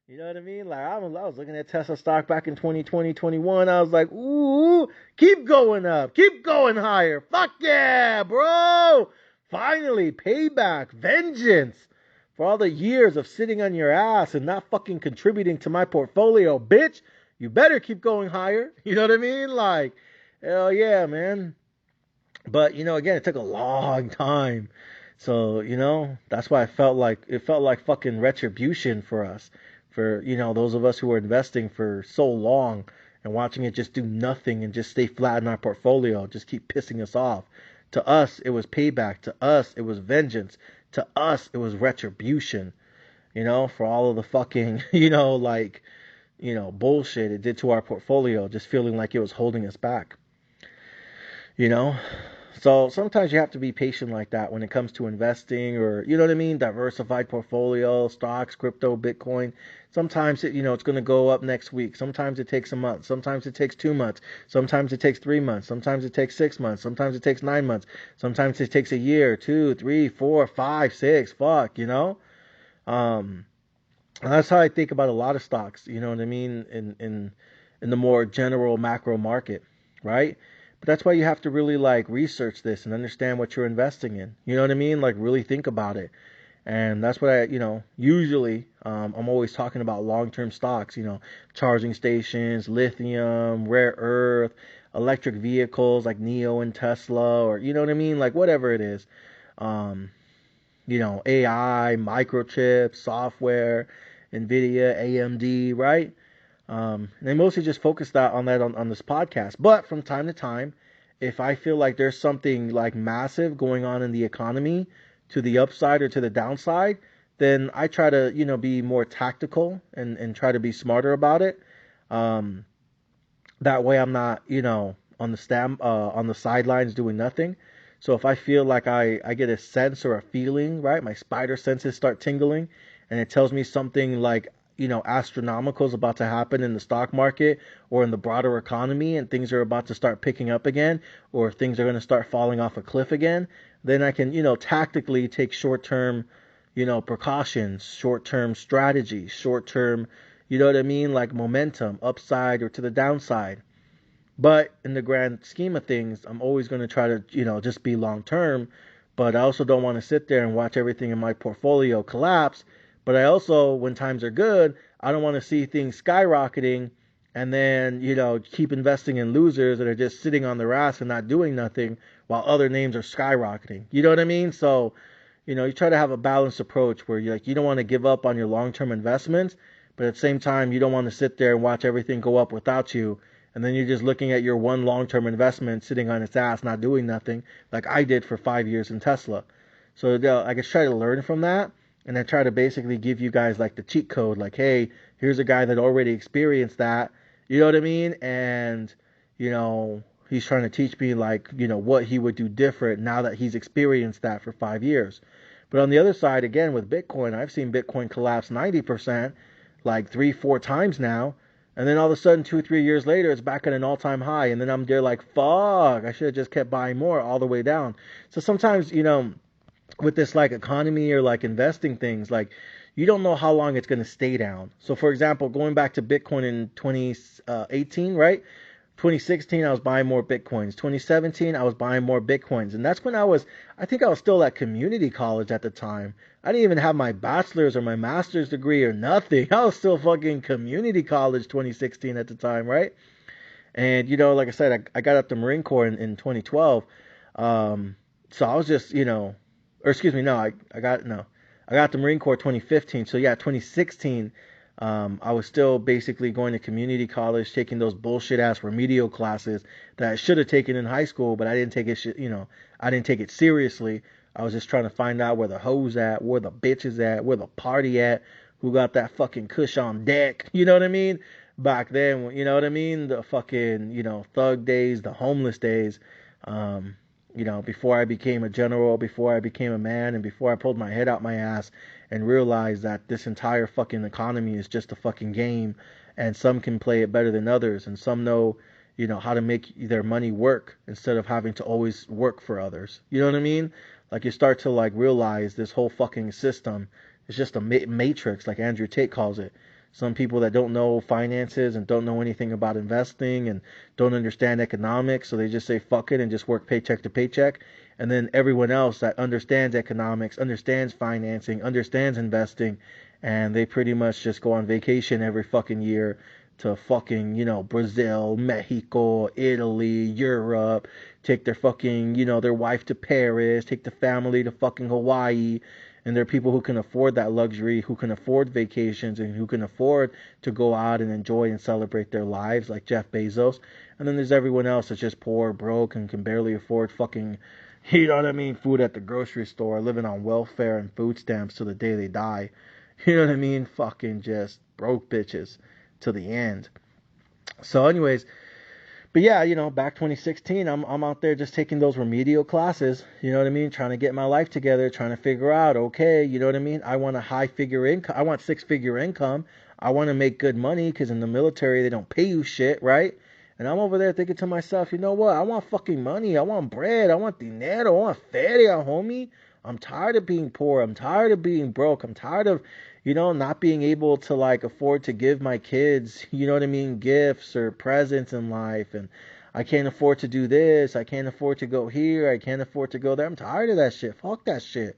You know what I mean? Like, I was looking at Tesla stock back in 2020, 21. I was like, ooh, keep going up. Keep going higher. Fuck yeah, bro. Finally, payback, vengeance. For all the years of sitting on your ass and not fucking contributing to my portfolio, bitch, you better keep going higher. You know what I mean? Like, hell yeah, man. But, again, it took a long time. So, that's why it felt like fucking retribution for us. For, those of us who were investing for so long and watching it just do nothing and just stay flat in our portfolio, just keep pissing us off. To us, it was payback. To us, it was vengeance. To us, it was retribution, for all of the fucking, bullshit it did to our portfolio, just feeling like it was holding us back, you know? So sometimes you have to be patient like that when it comes to investing, or, you know what I mean? Diversified portfolio, stocks, crypto, Bitcoin. Sometimes it's going to go up next week. Sometimes it takes a month. Sometimes it takes 2 months. Sometimes it takes 3 months. Sometimes it takes 6 months. Sometimes it takes 9 months. Sometimes it takes a year, 2, 3, 4, 5, 6. Fuck, Um, and that's how I think about a lot of stocks. You know what I mean? In the more general macro market, right? But that's why you have to really research this and understand what you're investing in. You know what I mean? Like really think about it. And that's what usually, I'm always talking about long-term stocks, charging stations, lithium, rare earth, electric vehicles like NIO and Tesla, or, you know what I mean? Like whatever it is. Um, AI, microchips, software, NVIDIA, AMD, right? And I mostly just focus on that on this podcast. But from time to time, if I feel like there's something like massive going on in the economy to the upside or to the downside, then I try to, be more tactical and try to be smarter about it. Um, that way I'm not, on the sidelines doing nothing. So if I feel like I get a sense or a feeling, right, my spider senses start tingling, and it tells me something like, astronomical is about to happen in the stock market or in the broader economy, and things are about to start picking up again, or things are going to start falling off a cliff again, then I can, tactically take short-term, precautions, short-term strategies, short-term, you know what I mean, like momentum, upside or to the downside. But in the grand scheme of things, I'm always going to try to, just be long term. But I also don't want to sit there and watch everything in my portfolio collapse. But I also, when times are good, I don't want to see things skyrocketing and then, keep investing in losers that are just sitting on their ass and not doing nothing while other names are skyrocketing. You know what I mean? So, you try to have a balanced approach where you don't want to give up on your long-term investments, but at the same time, you don't want to sit there and watch everything go up without you. And then you're just looking at your one long-term investment sitting on its ass, not doing nothing, like I did for 5 years in Tesla. So I just try to learn from that, and I try to basically give you guys like the cheat code, like, hey, here's a guy that already experienced that, you know what I mean? And, he's trying to teach me what he would do different now that he's experienced that for 5 years. But on the other side, again, with Bitcoin, I've seen Bitcoin collapse 90%, like 3, 4 times now. And then all of a sudden, 2, 3 years later, it's back at an all-time high. And then I'm there like, fuck, I should have just kept buying more all the way down. So sometimes, with this economy or investing things, you don't know how long it's going to stay down. So for example, going back to Bitcoin in 2018, right? 2016, I was buying more Bitcoins. 2017, I was buying more Bitcoins. And that's when I think I was still at community college at the time. I didn't even have my bachelor's or my master's degree or nothing. I was still fucking community college 2016 at the time, right? And, like I said, I got up to Marine Corps in 2012. So I was just, or excuse me, no, I got the Marine Corps 2015. So yeah, 2016, I was still basically going to community college, taking those bullshit ass remedial classes that I should have taken in high school, but I didn't take it, I didn't take it seriously. I was just trying to find out where the hoes at, where the bitches at, where the party at, who got that fucking kush on deck. You know what I mean? Back then, you know what I mean? The fucking, thug days, the homeless days. Before I became a general, before I became a man, and before I pulled my head out my ass and realized that this entire fucking economy is just a fucking game, and some can play it better than others, and some know, how to make their money work instead of having to always work for others. You know what I mean? Like you start to realize this whole fucking system is just a matrix, like Andrew Tate calls it. Some people that don't know finances and don't know anything about investing and don't understand economics, so they just say fuck it and just work paycheck to paycheck. And then everyone else that understands economics, understands financing, understands investing, and they pretty much just go on vacation every fucking year to fucking, Brazil, Mexico, Italy, Europe, take their fucking, their wife to Paris, take the family to fucking Hawaii. And there are people who can afford that luxury, who can afford vacations, and who can afford to go out and enjoy and celebrate their lives, like Jeff Bezos. And then there's everyone else that's just poor, broke, and can barely afford fucking You know what I mean? Food at the grocery store, living on welfare and food stamps till the day they die. You know what I mean? Fucking just broke bitches to the end. So anyways, but yeah, back 2016, I'm out there just taking those remedial classes, you know what I mean? Trying to get my life together, trying to figure out, okay, you know what I mean? I want a high-figure income. I want six-figure income. I want to make good money because in the military, they don't pay you shit, right? And I'm over there thinking to myself, you know what? I want fucking money. I want bread. I want dinero. I want feria, homie. I'm tired of being poor. I'm tired of being broke. I'm tired of, not being able to like afford to give my kids, you know what I mean, gifts or presents in life. And I can't afford to do this. I can't afford to go here. I can't afford to go there. I'm tired of that shit. Fuck that shit.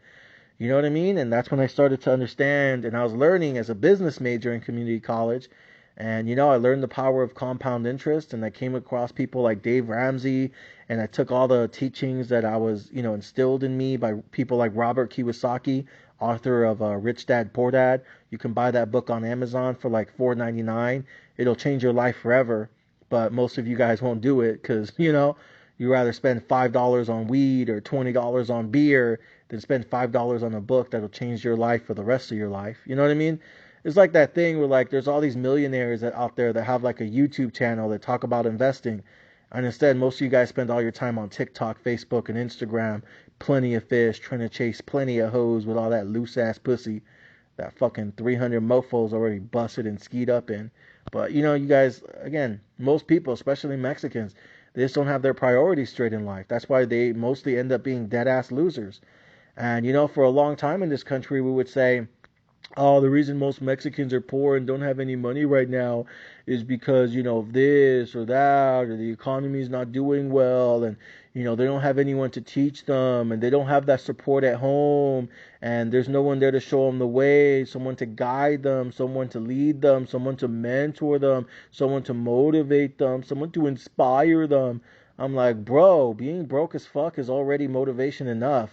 You know what I mean? And that's when I started to understand, and I was learning as a business major in community college. And, I learned the power of compound interest, and I came across people like Dave Ramsey, and I took all the teachings that I was, instilled in me by people like Robert Kiyosaki, author of Rich Dad, Poor Dad. You can buy that book on Amazon for like $4.99. It'll change your life forever, but most of you guys won't do it because, you rather spend $5 on weed or $20 on beer than spend $5 on a book that'll change your life for the rest of your life. You know what I mean? It's like that thing where like there's all these millionaires out there that have like a YouTube channel that talk about investing. And instead, most of you guys spend all your time on TikTok, Facebook, and Instagram, plenty of fish, trying to chase plenty of hoes with all that loose-ass pussy that fucking 300 mofos already busted and skied up in. But, you guys, again, most people, especially Mexicans, they just don't have their priorities straight in life. That's why they mostly end up being dead-ass losers. And, for a long time in this country, we would say, oh, the reason most Mexicans are poor and don't have any money right now is because, of this or that, or the economy is not doing well, and, they don't have anyone to teach them, and they don't have that support at home, and there's no one there to show them the way, someone to guide them, someone to lead them, someone to mentor them, someone to motivate them, someone to inspire them. I'm like, bro, being broke as fuck is already motivation enough.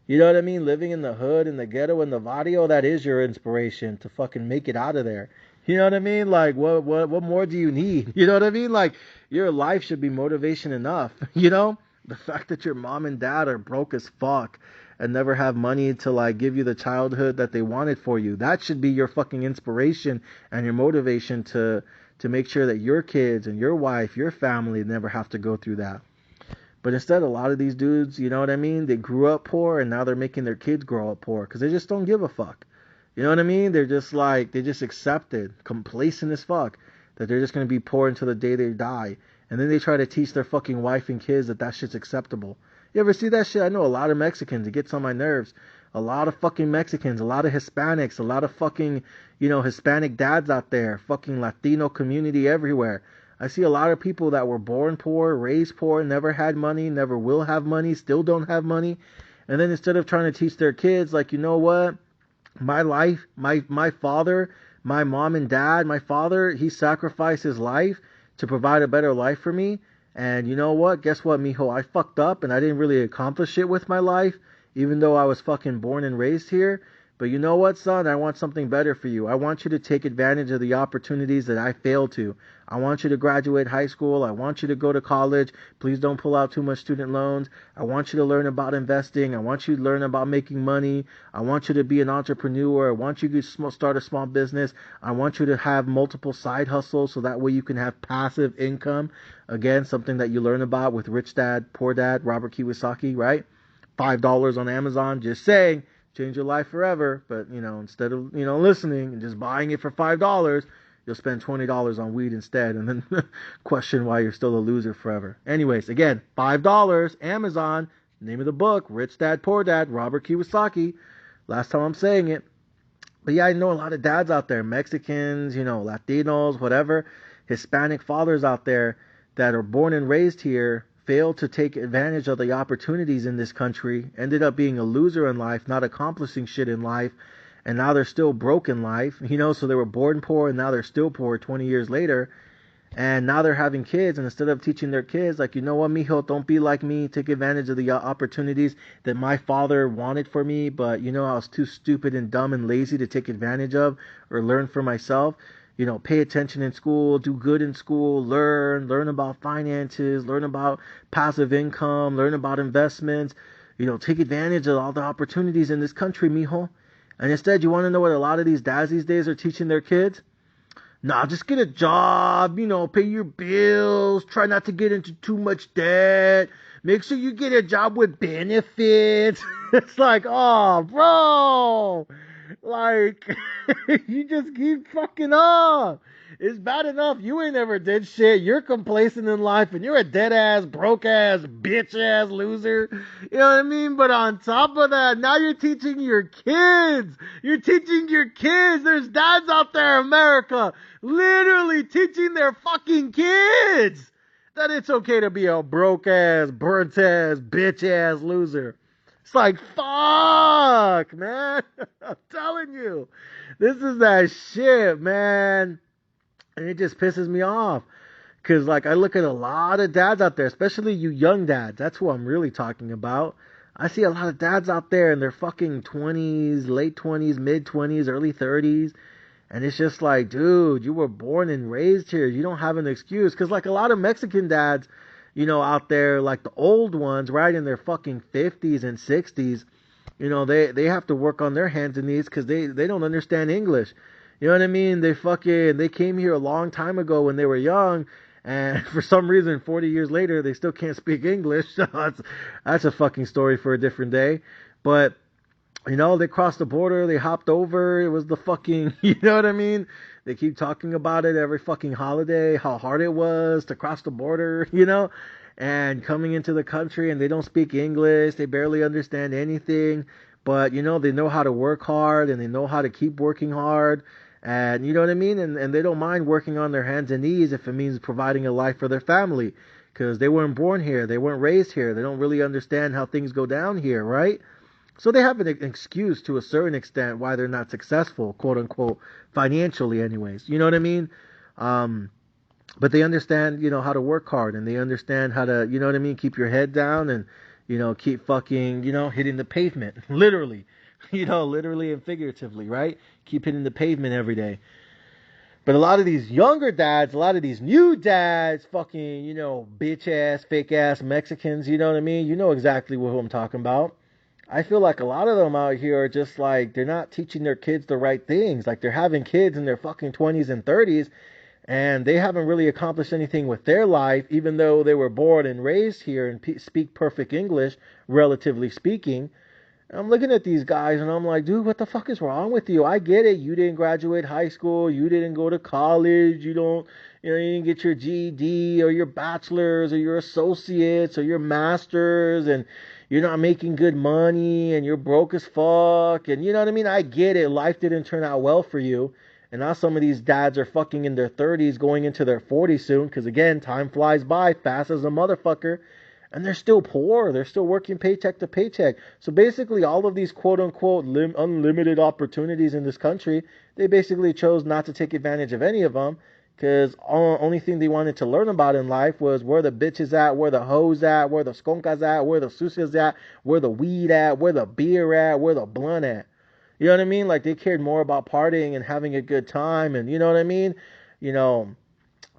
You know what I mean? Living in the hood, in the ghetto, in the barrio, that is your inspiration to fucking make it out of there. You know what I mean? Like, what more do you need? You know what I mean? Like, your life should be motivation enough. The fact that your mom and dad are broke as fuck and never have money to, like, give you the childhood that they wanted for you. That should be your fucking inspiration and your motivation to make sure that your kids and your wife, your family never have to go through that. But instead, a lot of these dudes, you know what I mean? They grew up poor and now they're making their kids grow up poor because they just don't give a fuck. You know what I mean? They're just like, they just accepted, complacent as fuck, that they're just going to be poor until the day they die. And then they try to teach their fucking wife and kids that shit's acceptable. You ever see that shit? I know a lot of Mexicans. It gets on my nerves. A lot of fucking Mexicans, a lot of Hispanics, a lot of fucking, Hispanic dads out there, fucking Latino community everywhere. I see a lot of people that were born poor, raised poor, never had money, never will have money, still don't have money. And then instead of trying to teach their kids, like, you know what? My life, my father, my mom and dad, my father, he sacrificed his life to provide a better life for me. And you know what? Guess what, mijo? I fucked up and I didn't really accomplish it with my life, even though I was fucking born and raised here. But you know what, son? I want something better for you. I want you to take advantage of the opportunities that I failed to. I want you to graduate high school. I want you to go to college. Please don't pull out too much student loans. I want you to learn about investing. I want you to learn about making money. I want you to be an entrepreneur. I want you to start a small business. I want you to have multiple side hustles so that way you can have passive income. Again, something that you learn about with Rich Dad, Poor Dad, Robert Kiyosaki, right? $5 on Amazon. Just saying. Change your life forever. But, instead of, listening and just buying it for $5, you'll spend $20 on weed instead and then question why you're still a loser forever. Anyways, again, $5, Amazon, name of the book, Rich Dad, Poor Dad, Robert Kiyosaki. Last time I'm saying it. But yeah, I know a lot of dads out there, Mexicans, Latinos, whatever, Hispanic fathers out there that are born and raised here, failed to take advantage of the opportunities in this country, ended up being a loser in life, not accomplishing shit in life, and now they're still broke in life, so they were born poor and now they're still poor 20 years later, and now they're having kids, and instead of teaching their kids, like, you know what, mijo, don't be like me, take advantage of the opportunities that my father wanted for me, but, I was too stupid and dumb and lazy to take advantage of or learn for myself. Pay attention in school, do good in school, learn about finances, learn about passive income, learn about investments. take advantage of all the opportunities in this country, mijo. And instead, you want to know what a lot of these dads these days are teaching their kids? Nah, just get a job, pay your bills, try not to get into too much debt, make sure you get a job with benefits. It's like, oh, bro, like, you just keep fucking up. It's bad enough you ain't never did shit. You're complacent in life and you're a dead ass, broke ass, bitch ass loser. You know what I mean? But on top of that, now you're teaching your kids. You're teaching your kids. There's dads out there in America literally teaching their fucking kids that it's okay to be a broke ass, burnt ass, bitch ass loser. It's like, fuck, man. I'm telling you. This is that shit, man. And it just pisses me off. Because, like, I look at a lot of dads out there, especially you young dads. That's who I'm really talking about. I see a lot of dads out there in their fucking 20s, late 20s, mid 20s, early 30s. And it's just like, dude, you were born and raised here. You don't have an excuse. Because, like, a lot of Mexican dads, out there, like the old ones, right, in their fucking 50s and 60s, they have to work on their hands and knees because they don't understand English. You know what I mean? They came here a long time ago when they were young, and for some reason, 40 years later, they still can't speak English. So that's a fucking story for a different day. But, they crossed the border, they hopped over, it was the fucking, you know what I mean? They keep talking about it every fucking holiday, how hard it was to cross the border, and coming into the country, and they don't speak English, they barely understand anything, but, they know how to work hard, and they know how to keep working hard. And you know what I mean? And they don't mind working on their hands and knees if it means providing a life for their family. Because they weren't born here. They weren't raised here. They don't really understand how things go down here, right? So they have an excuse to a certain extent why they're not successful, quote unquote, financially anyways. You know what I mean? But they understand, how to work hard. And they understand how to, you know what I mean, keep your head down and, keep fucking, hitting the pavement. Literally. Literally and figuratively, right? Keep hitting the pavement every day. But a lot of these younger dads, a lot of these new dads, fucking, bitch ass, fake ass Mexicans, you know what I mean? You know exactly who I'm talking about. I feel like a lot of them out here are just like, they're not teaching their kids the right things. Like, they're having kids in their fucking 20s and 30s, and they haven't really accomplished anything with their life, even though they were born and raised here and speak perfect English, relatively speaking. I'm looking at these guys and I'm like, dude, what the fuck is wrong with you? I get it. You didn't graduate high school. You didn't go to college. You didn't get your GED or your bachelor's or your associates or your master's, and you're not making good money and you're broke as fuck. And you know what I mean? I get it. Life didn't turn out well for you. And now some of these dads are fucking in their 30s going into their 40s soon. Because again, time flies by fast as a motherfucker. And they're still poor. They're still working paycheck to paycheck. So basically, all of these quote-unquote unlimited opportunities in this country, they basically chose not to take advantage of any of them, because only thing they wanted to learn about in life was where the bitches at, where the hoes at, where the skonkas at, where the sucias at, where the weed at, where the beer at, where the blunt at. You know what I mean? Like, they cared more about partying and having a good time, and you know what I mean?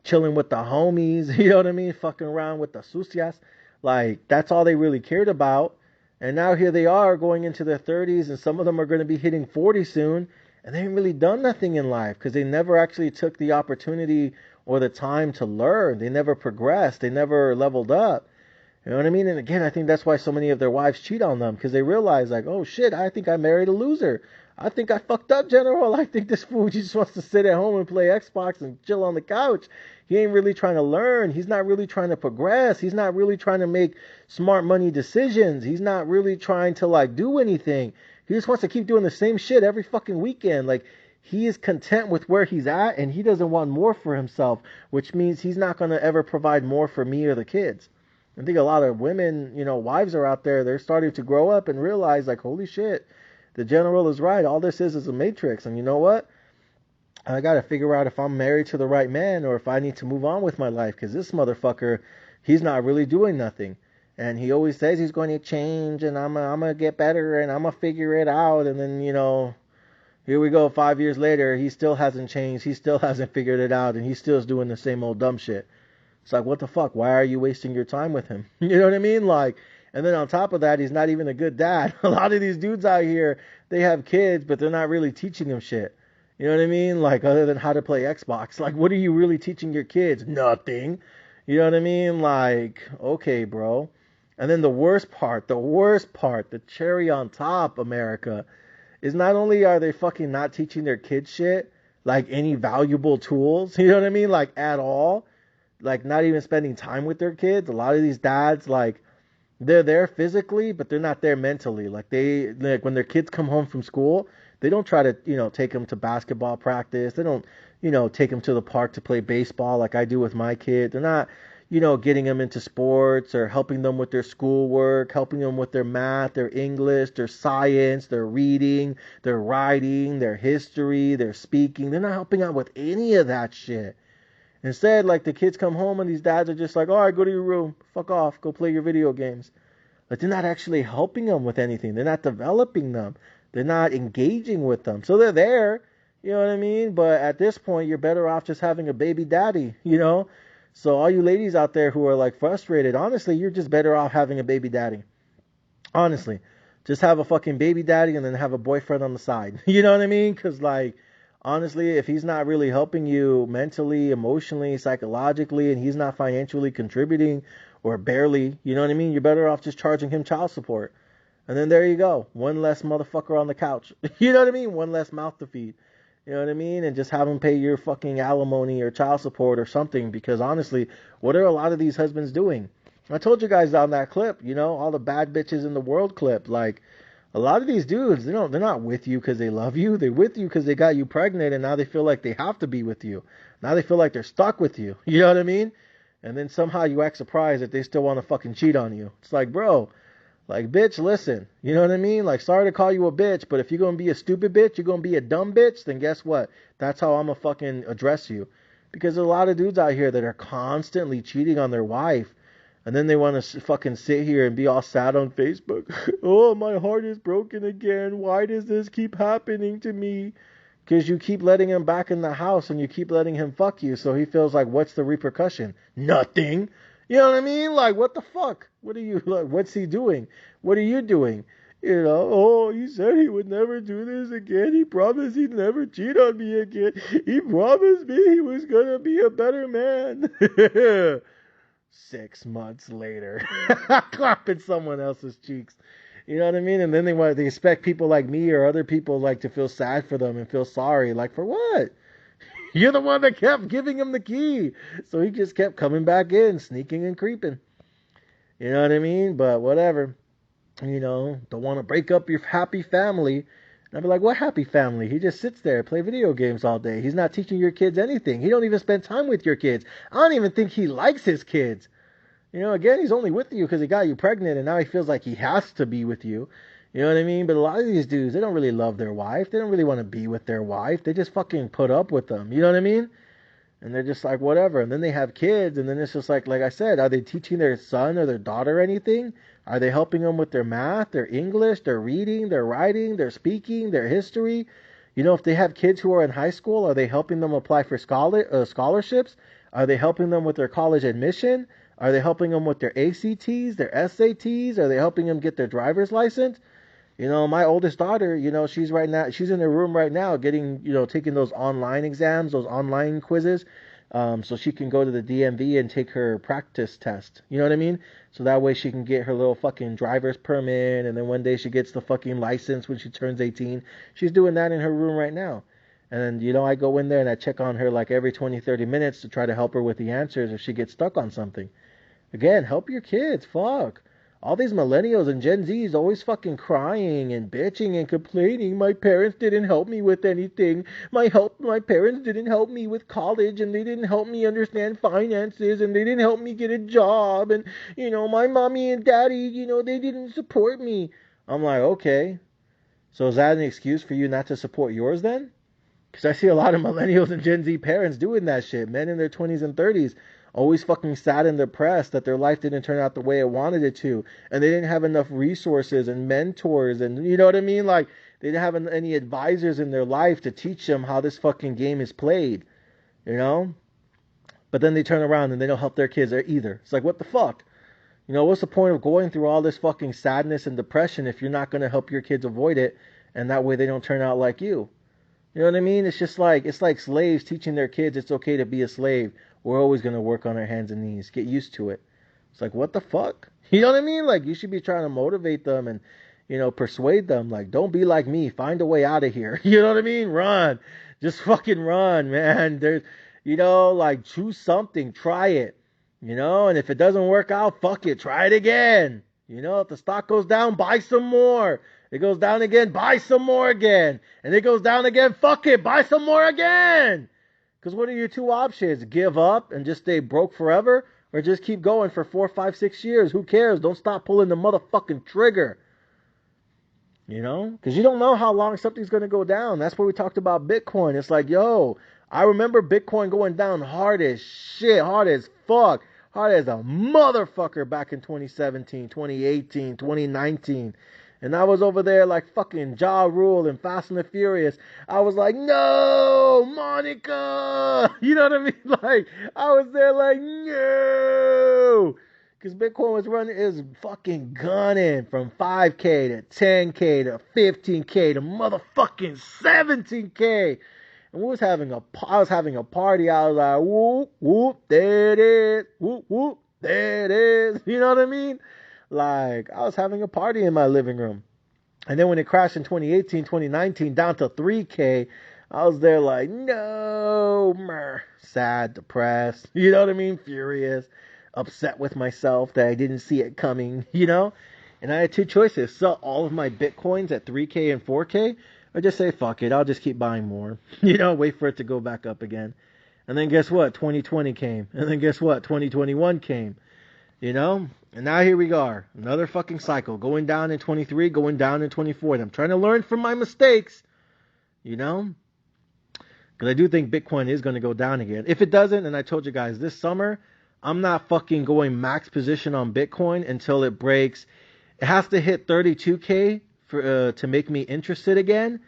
Chilling with the homies, you know what I mean? Fucking around with the sucias. Like, that's all they really cared about. And now here they are going into their 30s, and some of them are going to be hitting 40 soon, and they ain't really done nothing in life because they never actually took the opportunity or the time to learn. They never progressed. They never leveled up. You know what I mean? And again, I think that's why so many of their wives cheat on them, because they realize, like, oh shit, I think I married a loser. I think I fucked up, General. I think this fool just wants to sit at home and play Xbox and chill on the couch. He ain't really trying to learn. He's not really trying to progress. He's not really trying to make smart money decisions. He's not really trying to, like, do anything. He just wants to keep doing the same shit every fucking weekend. Like, he is content with where he's at, and he doesn't want more for himself, which means he's not going to ever provide more for me or the kids. I think a lot of women, wives are out there, they're starting to grow up and realize, like, holy shit, the General is right. All this is a matrix. And you know what? I got to figure out if I'm married to the right man or if I need to move on with my life, because this motherfucker, he's not really doing nothing. And he always says he's going to change and I'm going to get better and I'm going to figure it out. And then, here we go 5 years later, he still hasn't changed. He still hasn't figured it out, and he still is doing the same old dumb shit. It's like, what the fuck? Why are you wasting your time with him? You know what I mean? Like, And then on top of that, he's not even a good dad. A lot of these dudes out here, they have kids, but they're not really teaching them shit. You know what I mean? Like, other than how to play Xbox. Like, what are you really teaching your kids? Nothing. You know what I mean? Like, okay, bro. And then the worst part, the cherry on top, America, is not only are they fucking not teaching their kids shit, like any valuable tools, you know what I mean? Like, at all. Like, not even spending time with their kids. A lot of these dads, like, they're there physically, but they're not there mentally. Like when their kids come home from school, they don't try to, take them to basketball practice. They don't, take them to the park to play baseball like I do with my kid. They're not, getting them into sports or helping them with their schoolwork, helping them with their math, their English, their science, their reading, their writing, their history, their speaking. They're not helping out with any of that shit. Instead, like, the kids come home and these dads are just like, all right, go to your room. Fuck off. Go play your video games. Like, they're not actually helping them with anything. They're not developing them. They're not engaging with them. So they're there, you know what I mean? But at this point, you're better off just having a baby daddy, So all you ladies out there who are, like, frustrated, honestly, you're just better off having a baby daddy. Honestly. Just have a fucking baby daddy and then have a boyfriend on the side. You know what I mean? Because, like, honestly, if he's not really helping you mentally, emotionally, psychologically, and he's not financially contributing or barely, you know what I mean? You're better off just charging him child support. And then there you go. One less motherfucker on the couch. You know what I mean? One less mouth to feed. You know what I mean? And just have him pay your fucking alimony or child support or something. Because honestly, what are a lot of these husbands doing? I told you guys on that clip, all the bad bitches in the world clip, like, a lot of these dudes, they're not with you because they love you. They're with you because they got you pregnant, and now they feel like they have to be with you. Now they feel like they're stuck with you. You know what I mean? And then somehow you act surprised that they still want to fucking cheat on you. It's like, bro, like, bitch, listen. You know what I mean? Like, sorry to call you a bitch, but if you're going to be a stupid bitch, you're going to be a dumb bitch, then guess what? That's how I'm going to fucking address you. Because there's a lot of dudes out here that are constantly cheating on their wife. And then they want to fucking sit here and be all sad on Facebook. Oh, my heart is broken again. Why does this keep happening to me? Because you keep letting him back in the house and you keep letting him fuck you. So he feels like, what's the repercussion? Nothing. You know what I mean? Like, what the fuck? What are you, like, what's he doing? What are you doing? Oh, he said he would never do this again. He promised he'd never cheat on me again. He promised me he was going to be a better man. 6 months later, clapping someone else's cheeks. You know what I mean? And then they expect people like me or other people, like, to feel sad for them and feel sorry. Like, for what? You're the one that kept giving him the key. So he just kept coming back in, sneaking and creeping. You know what I mean? But whatever. Don't want to break up your happy family. And I'd be like, what happy family? He just sits there, play video games all day. He's not teaching your kids anything. He don't even spend time with your kids. I don't even think he likes his kids. Again, he's only with you because he got you pregnant, and now he feels like he has to be with you. You know what I mean? But a lot of these dudes, they don't really love their wife. They don't really want to be with their wife. They just fucking put up with them. You know what I mean? And they're just like, whatever. And then they have kids, and then it's just like I said, are they teaching their son or their daughter anything? Are they helping them with their math, their English, their reading, their writing, their speaking, their history? If they have kids who are in high school, are they helping them apply for scholarships? Are they helping them with their college admission? Are they helping them with their ACTs, their SATs? Are they helping them get their driver's license? My oldest daughter, she's in her room right now getting, taking those online exams, those online quizzes, so she can go to the DMV and take her practice test. You know what I mean? So that way she can get her little fucking driver's permit, and then one day she gets the fucking license when she turns 18. She's doing that in her room right now. And then, I go in there and I check on her like every 20, 30 minutes to try to help her with the answers if she gets stuck on something. Again, help your kids. Fuck. All these millennials and Gen Zs always fucking crying and bitching and complaining. My parents didn't help me with anything. My parents didn't help me with college, and they didn't help me understand finances, and they didn't help me get a job, and, my mommy and daddy, they didn't support me. I'm like, okay. So is that an excuse for you not to support yours then? Because I see a lot of millennials and Gen Z parents doing that shit. Men in their 20s and 30s. Always fucking sad and depressed that their life didn't turn out the way it wanted it to. And they didn't have enough resources and mentors and, you know what I mean? Like, they didn't have any advisors in their life to teach them how this fucking game is played. But then they turn around and they don't help their kids either. It's like, what the fuck? You know, what's the point of going through all this fucking sadness and depression if you're not going to help your kids avoid it, and that way they don't turn out like you? You know what I mean? It's like slaves teaching their kids it's okay to be a slave. We're always going to work on our hands and knees. Get used to it. It's like, what the fuck? You know what I mean? Like, you should be trying to motivate them and, persuade them. Like, don't be like me. Find a way out of here. You know what I mean? Run. Just fucking run, man. There's, like, choose something. Try it. And if it doesn't work out, fuck it. Try it again. If the stock goes down, buy some more. It goes down again, buy some more again. And it goes down again, fuck it, buy some more again. Because what are your two options? Give up and just stay broke forever? Or just keep going for 4, 5, 6 years? Who cares? Don't stop pulling the motherfucking trigger. Because you don't know how long something's going to go down. That's where we talked about Bitcoin. It's like, yo, I remember Bitcoin going down hard as shit, hard as fuck, hard as a motherfucker back in 2017, 2018, 2019. And I was over there like fucking Ja Rule and Fast and the Furious. I was like, no, Monica. You know what I mean? Like, I was there like, no. Because Bitcoin is fucking gunning from 5K to 10K to 15K to motherfucking 17K. And I was having a party. I was like, whoop, whoop, there it is. Whoop, whoop, there it is. You know what I mean? Like, I was having a party in my living room. And then when it crashed in 2018, 2019, down to 3K, I was there like, no, sad, depressed, you know what I mean? Furious, upset with myself that I didn't see it coming, And I had two choices: sell all of my Bitcoins at 3K and 4K, or just say, fuck it, I'll just keep buying more, wait for it to go back up again. And then guess what? 2020 came. And then guess what? 2021 came. And now here we are, another fucking cycle, going down in 23, going down in 24. And I'm trying to learn from my mistakes, because I do think Bitcoin is going to go down again. If it doesn't, and I told you guys, this summer, I'm not fucking going max position on Bitcoin until it breaks. It has to hit 32K to make me interested again,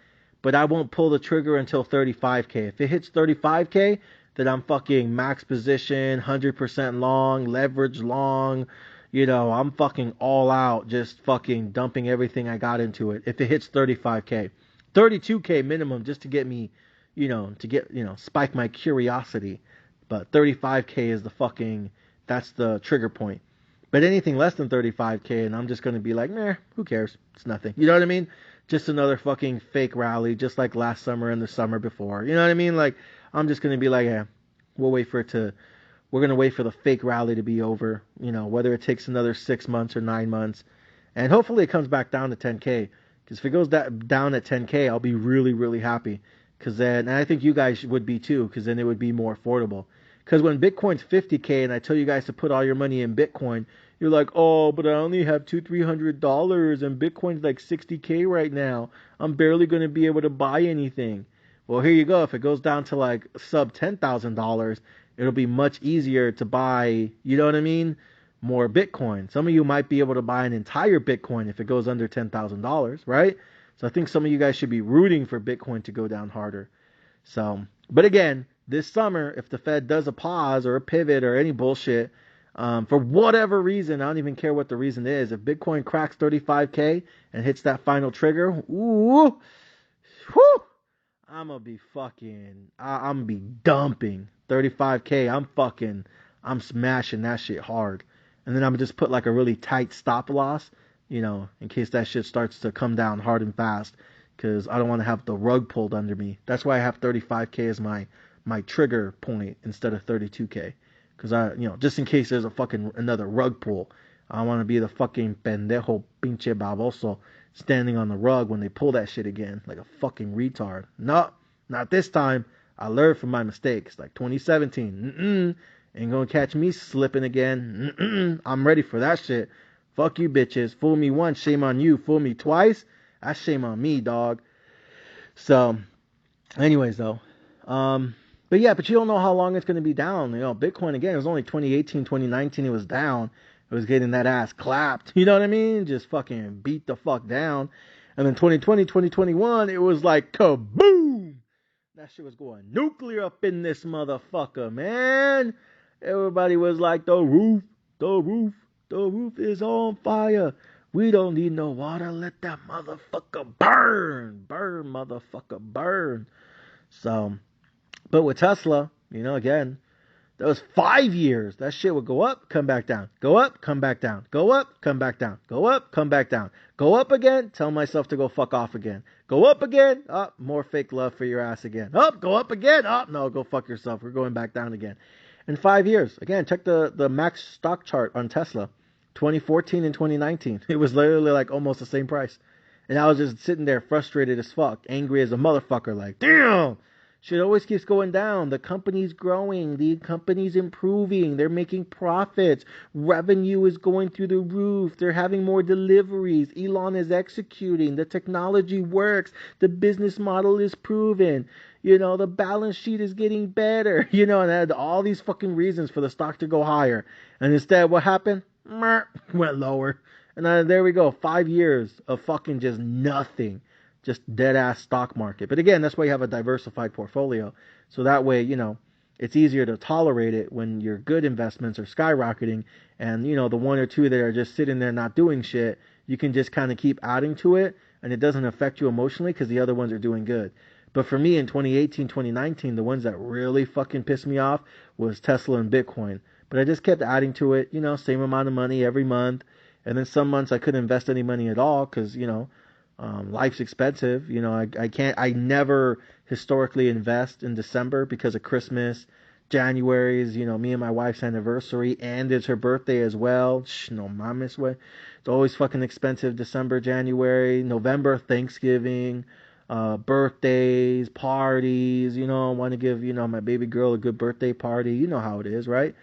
but I won't pull the trigger until 35K. If it hits 35K, then I'm fucking max position, 100% long, leverage long, I'm fucking all out, just fucking dumping everything I got into it. If it hits 35K, 32K minimum just to get me, spike my curiosity. But 35K is that's the trigger point. But anything less than 35K, and I'm just going to be like, meh, who cares? It's nothing. You know what I mean? Just another fucking fake rally, just like last summer and the summer before. You know what I mean? Like, I'm just going to be like, yeah, we're going to wait for the fake rally to be over, whether it takes another 6 months or 9 months. And hopefully it comes back down to 10K. Because if it goes down at 10K, I'll be really, really happy. Because then, and I think you guys would be too, because then it would be more affordable. Because when Bitcoin's 50K and I tell you guys to put all your money in Bitcoin, you're like, oh, but I only have $200-$300 and Bitcoin's like 60K right now. I'm barely going to be able to buy anything. Well, here you go. If it goes down to like sub $10,000, it'll be much easier to buy, you know what I mean? More Bitcoin. Some of you might be able to buy an entire Bitcoin if it goes under $10,000, right? So I think some of you guys should be rooting for Bitcoin to go down harder. So, but again, this summer, if the Fed does a pause or a pivot or any bullshit, for whatever reason, I don't even care what the reason is. If Bitcoin cracks 35K and hits that final trigger, ooh, whew, I'm going to be dumping 35K. I'm smashing that shit hard. And then I'm going to just put like a really tight stop loss, in case that shit starts to come down hard and fast. Because I don't want to have the rug pulled under me. That's why I have 35K as my trigger point instead of 32K. Because just in case there's another rug pull. I don't want to be the fucking pendejo pinche baboso standing on the rug when they pull that shit again. Like a fucking retard. No, not this time. I learned from my mistakes. Like 2017. Ain't gonna catch me slipping again. I'm ready for that shit. Fuck you bitches. Fool me once, shame on you. Fool me twice, that's shame on me, dog. So, anyways, though. But you don't know how long it's going to be down. Bitcoin, again, it was only 2018, 2019 it was down. It was getting that ass clapped. You know what I mean? Just fucking beat the fuck down. And then 2020, 2021, it was like kaboom! That shit was going nuclear up in this motherfucker, man. Everybody was like, the roof, The roof is on fire. We don't need no water. Let that motherfucker burn. Burn, motherfucker, burn. So, but with Tesla, again, that was 5 years. That shit would go up, come back down. Go up, come back down. Go up, come back down. Go up, come back down. Go up again, tell myself to go fuck off again. Go up again, up, more fake love for your ass again. Up, go up again, up, no, go fuck yourself. We're going back down again. In 5 years, again, check the max stock chart on Tesla. 2014 and 2019. It was literally like almost the same price. And I was just sitting there frustrated as fuck, angry as a motherfucker, like, damn! Shit always keeps going down. The company's growing. The company's improving. They're making profits. Revenue is going through the roof. They're having more deliveries. Elon is executing. The technology works. The business model is proven. The balance sheet is getting better. And I had all these fucking reasons for the stock to go higher. And instead, what happened? Went lower. And there we go. 5 years of fucking just nothing. Just dead ass stock market. But again, that's why you have a diversified portfolio. So that way, it's easier to tolerate it when your good investments are skyrocketing and, the one or two that are just sitting there not doing shit, you can just kind of keep adding to it and it doesn't affect you emotionally because the other ones are doing good. But for me in 2018, 2019, the ones that really fucking pissed me off was Tesla and Bitcoin. But I just kept adding to it, same amount of money every month. And then some months I couldn't invest any money at all because, life's expensive. I never historically invest in December because of Christmas. January is, me and my wife's anniversary, and it's her birthday as well. No mames, way. It's always fucking expensive. December, January, November, Thanksgiving, birthdays, parties. I want to give, my baby girl a good birthday party. You know how it is, right?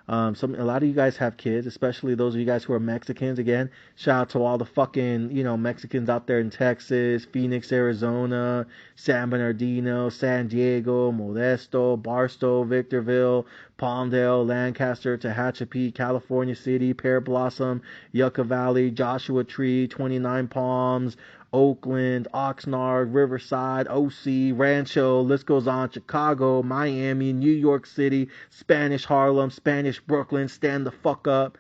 A lot of you guys have kids, especially those of you guys who are Mexicans. Again, shout out to all the fucking, Mexicans out there in Texas, Phoenix, Arizona, San Bernardino, San Diego, Modesto, Barstow, Victorville, Palmdale, Lancaster, Tehachapi, California City, Pear Blossom, Yucca Valley, Joshua Tree, 29 Palms, Oakland, Oxnard, Riverside, OC, Rancho, list goes on, Chicago, Miami, New York City, Spanish Harlem, Spanish Brooklyn, stand the fuck up.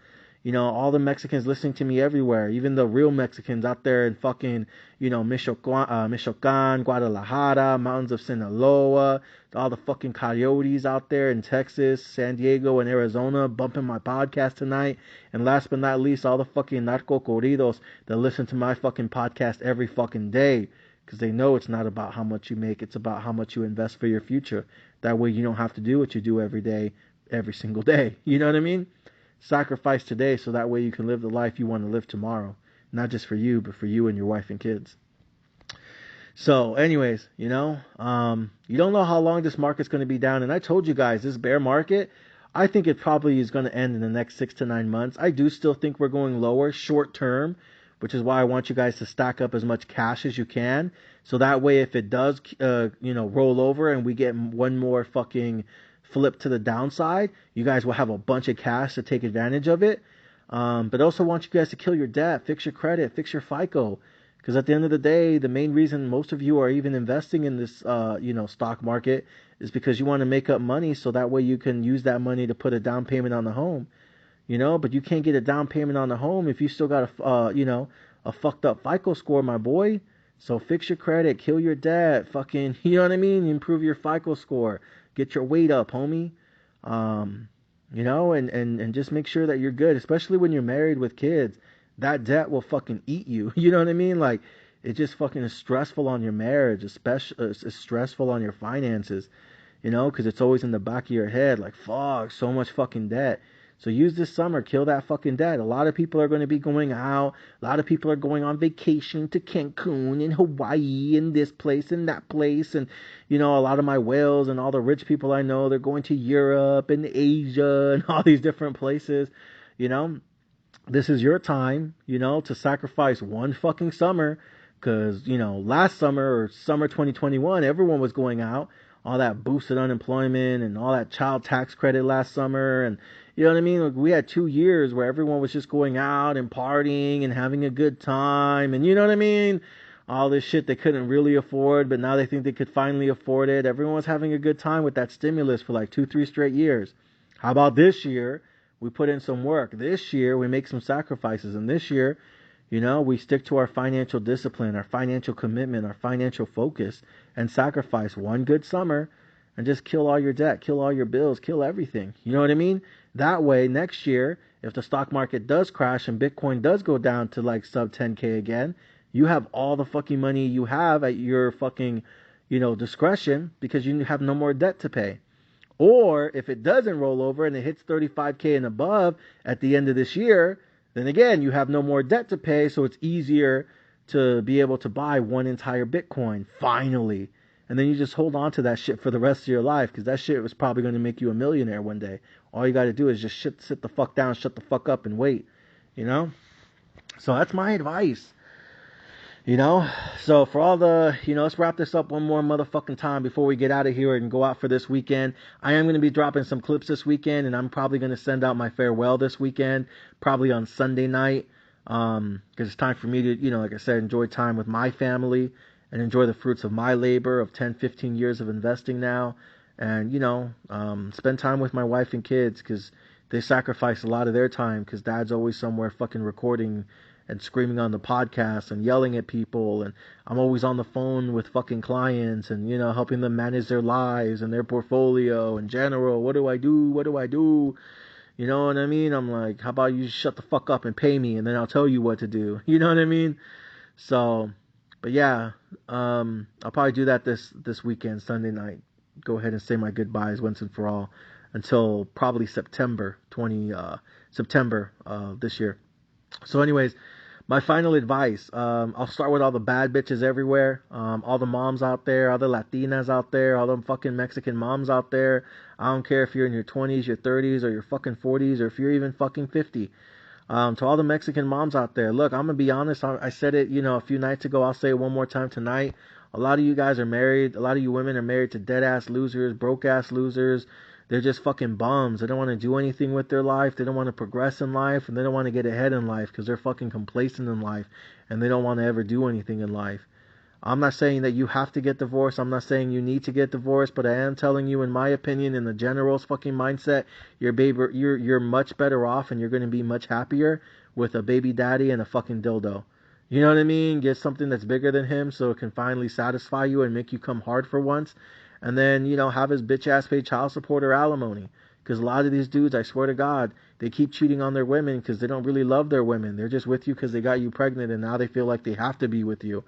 All the Mexicans listening to me everywhere, even the real Mexicans out there in fucking, Michoacan, Guadalajara, mountains of Sinaloa, all the fucking coyotes out there in Texas, San Diego, and Arizona bumping my podcast tonight. And last but not least, all the fucking narco corridos that listen to my fucking podcast every fucking day. Because they know it's not about how much you make, it's about how much you invest for your future. That way you don't have to do what you do every day, every single day. You know what I mean? Sacrifice today so that way you can live the life you want to live tomorrow. Not just for you, but for you and your wife and kids. So anyways, you don't know how long this market's going to be down. And I told you guys, this bear market, I think it probably is going to end in the next 6 to 9 months. I do still think we're going lower short term, which is why I want you guys to stack up as much cash as you can. So that way, if it does, roll over and we get one more fucking flip to the downside, you guys will have a bunch of cash to take advantage of it. But also want you guys to kill your debt, fix your credit, fix your FICO. Because at the end of the day, the main reason most of you are even investing in this, stock market is because you want to make up money so that way you can use that money to put a down payment on the home. But you can't get a down payment on the home if you still got a fucked up FICO score, my boy. So fix your credit, kill your debt, fucking, you know what I mean? Improve your FICO score. Get your weight up, homie. And just make sure that you're good, especially when you're married with kids. That debt will fucking eat you. You know what I mean? Like, it just fucking is stressful on your marriage, especially it's stressful on your finances, because it's always in the back of your head, like, fuck, so much fucking debt. So use this summer, kill that fucking debt. A lot of people are going to be going out. A lot of people are going on vacation to Cancun and Hawaii and this place and that place. And, a lot of my whales and all the rich people I know, they're going to Europe and Asia and all these different places. This is your time, to sacrifice one fucking summer. Because, last summer or summer 2021, everyone was going out. All that boosted unemployment and all that child tax credit last summer. And, you know what I mean? Like, we had 2 years where everyone was just going out and partying and having a good time. And you know what I mean? All this shit they couldn't really afford, but now they think they could finally afford it. Everyone was having a good time with that stimulus for like 2-3 straight years. How about this year we put in some work. This year, we make some sacrifices. And this year, we stick to our financial discipline, our financial commitment, our financial focus, and sacrifice one good summer and just kill all your debt, kill all your bills, kill everything. You know what I mean? That way, next year, if the stock market does crash and Bitcoin does go down to like sub 10K again, you have all the fucking money you have at your fucking, discretion because you have no more debt to pay. Or if it doesn't roll over and it hits 35K and above at the end of this year, then again, you have no more debt to pay, so it's easier to be able to buy one entire Bitcoin, finally. And then you just hold on to that shit for the rest of your life, because that shit was probably going to make you a millionaire one day. All you got to do is just sit the fuck down, shut the fuck up, and wait, So that's my advice. So for all the, let's wrap this up one more motherfucking time before we get out of here and go out for this weekend. I am going to be dropping some clips this weekend, and I'm probably going to send out my farewell this weekend, probably on Sunday night, because it's time for me to, like I said, enjoy time with my family and enjoy the fruits of my labor of 10, 15 years of investing now, and, spend time with my wife and kids, because they sacrifice a lot of their time, because dad's always somewhere fucking recording and screaming on the podcast and yelling at people, and I'm always on the phone with fucking clients and, helping them manage their lives and their portfolio in general. What do I do? What do I do? You know what I mean? I'm like, how about you shut the fuck up and pay me, and then I'll tell you what to do. You know what I mean? So, but yeah, I'll probably do that this weekend, Sunday night. Go ahead and say my goodbyes once and for all until probably September this year. So anyways, my final advice, I'll start with all the bad bitches everywhere, all the moms out there, all the Latinas out there, all them fucking Mexican moms out there. I don't care if you're in your 20s, your 30s, or your fucking 40s, or if you're even fucking 50. To all the Mexican moms out there, look, I'm going to be honest, I said it, a few nights ago, I'll say it one more time tonight. A lot of you guys are married, a lot of you women are married to dead-ass losers, broke-ass losers. They're just fucking bums. They don't want to do anything with their life. They don't want to progress in life, and they don't want to get ahead in life because they're fucking complacent in life, and they don't want to ever do anything in life. I'm not saying that you have to get divorced. I'm not saying you need to get divorced, but I am telling you, in my opinion, in the general's fucking mindset, you're much better off, and you're going to be much happier with a baby daddy and a fucking dildo. You know what I mean? Get something that's bigger than him so it can finally satisfy you and make you come hard for once. And then, have his bitch ass pay child support or alimony. Because a lot of these dudes, I swear to God, they keep cheating on their women because they don't really love their women. They're just with you because they got you pregnant and now they feel like they have to be with you.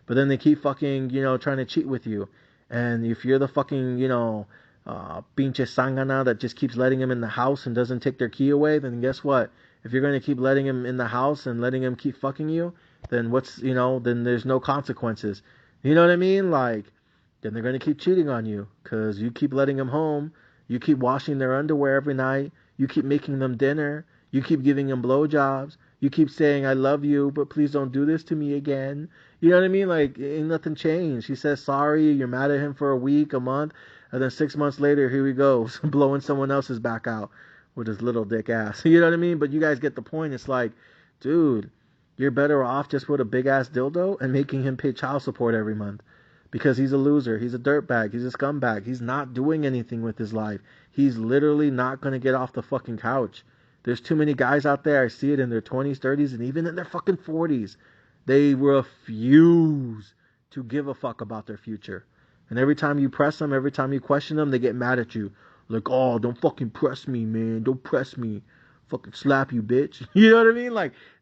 But then they keep fucking, trying to cheat with you. And if you're the fucking, pinche sangana that just keeps letting him in the house and doesn't take their key away, then guess what? If you're going to keep letting him in the house and letting him keep fucking you, then then there's no consequences. You know what I mean? Then they're going to keep cheating on you because you keep letting them home. You keep washing their underwear every night. You keep making them dinner. You keep giving them blowjobs. You keep saying, I love you, but please don't do this to me again. You know what I mean? Ain't nothing changed. He says sorry. You're mad at him for a week, a month. And then 6 months later, here he goes, blowing someone else's back out with his little dick ass. You know what I mean? But you guys get the point. It's like, dude, you're better off just with a big ass dildo and making him pay child support every month. Because he's a loser, he's a dirtbag, he's a scumbag, he's not doing anything with his life. He's literally not going to get off the fucking couch. There's too many guys out there, I see it in their 20s, 30s, and even in their fucking 40s. They refuse to give a fuck about their future. And every time you press them, every time you question them, they get mad at you. Like, oh, don't fucking press me, man, don't press me. Fucking slap you, bitch. You know what I mean?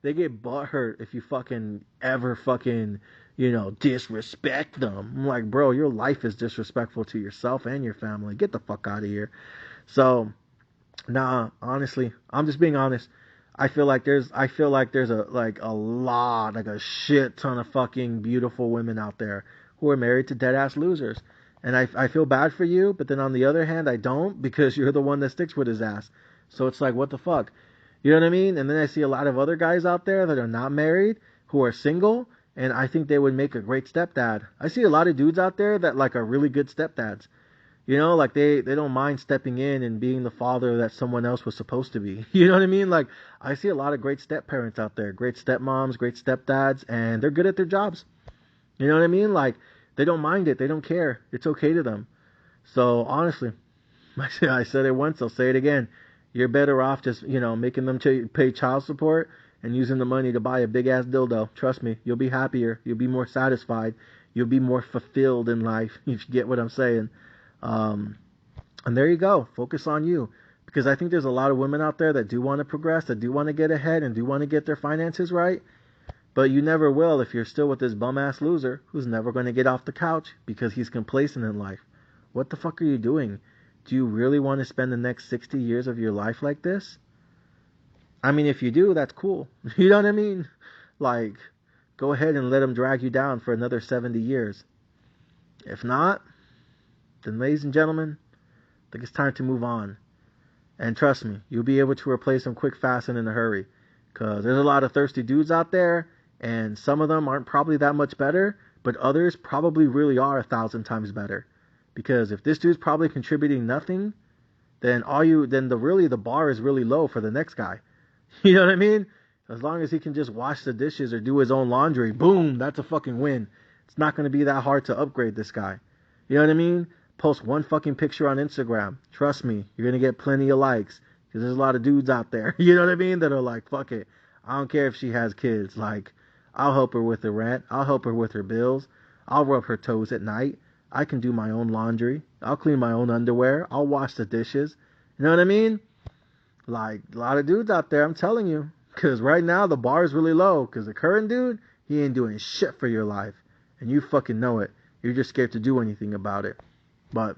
They get butthurt if you fucking ever fucking... disrespect them. I'm like, bro, your life is disrespectful to yourself and your family. Get the fuck out of here. So, nah, honestly, I'm just being honest. I feel like there's a shit ton of fucking beautiful women out there who are married to dead ass losers. And I feel bad for you, but then on the other hand, I don't, because you're the one that sticks with his ass. So it's like, what the fuck? You know what I mean? And then I see a lot of other guys out there that are not married, who are single, and I think they would make a great stepdad. I see a lot of dudes out there that are really good stepdads. They don't mind stepping in and being the father that someone else was supposed to be. You know what I mean? I see a lot of great step parents out there, great stepmoms, great stepdads, and they're good at their jobs. You know what I mean? They don't mind it. They don't care. It's okay to them. So honestly, I said it once, I'll say it again. You're better off just, making them pay child support and using the money to buy a big ass dildo. Trust me, you'll be happier. You'll be more satisfied. You'll be more fulfilled in life, if you get what I'm saying. And there you go. Focus on you. Because I think there's a lot of women out there that do want to progress, that do want to get ahead, and do want to get their finances right. But you never will if you're still with this bum-ass loser who's never going to get off the couch because he's complacent in life. What the fuck are you doing? Do you really want to spend the next 60 years of your life like this? I mean, if you do, that's cool. You know what I mean? Like, go ahead and let him drag you down for another 70 years. If not, then ladies and gentlemen, I think it's time to move on. And trust me, you'll be able to replace them quick, fast, and in a hurry. Because there's a lot of thirsty dudes out there, and some of them aren't probably that much better, but others probably really are 1,000 times better. Because if this dude's probably contributing nothing, then the bar is really low for the next guy. You know what I mean? As long as he can just wash the dishes or do his own laundry, boom, that's a fucking win. It's not going to be that hard to upgrade this guy. You know what I mean? Post one fucking picture on Instagram. Trust me, you're going to get plenty of likes. Because there's a lot of dudes out there, you know what I mean, that are like, fuck it. I don't care if she has kids. Like, I'll help her with the rent. I'll help her with her bills. I'll rub her toes at night. I can do my own laundry. I'll clean my own underwear. I'll wash the dishes. You know what I mean? Like, a lot of dudes out there, I'm telling you. Because right now, the bar is really low. Because the current dude, he ain't doing shit for your life. And you fucking know it. You're just scared to do anything about it. But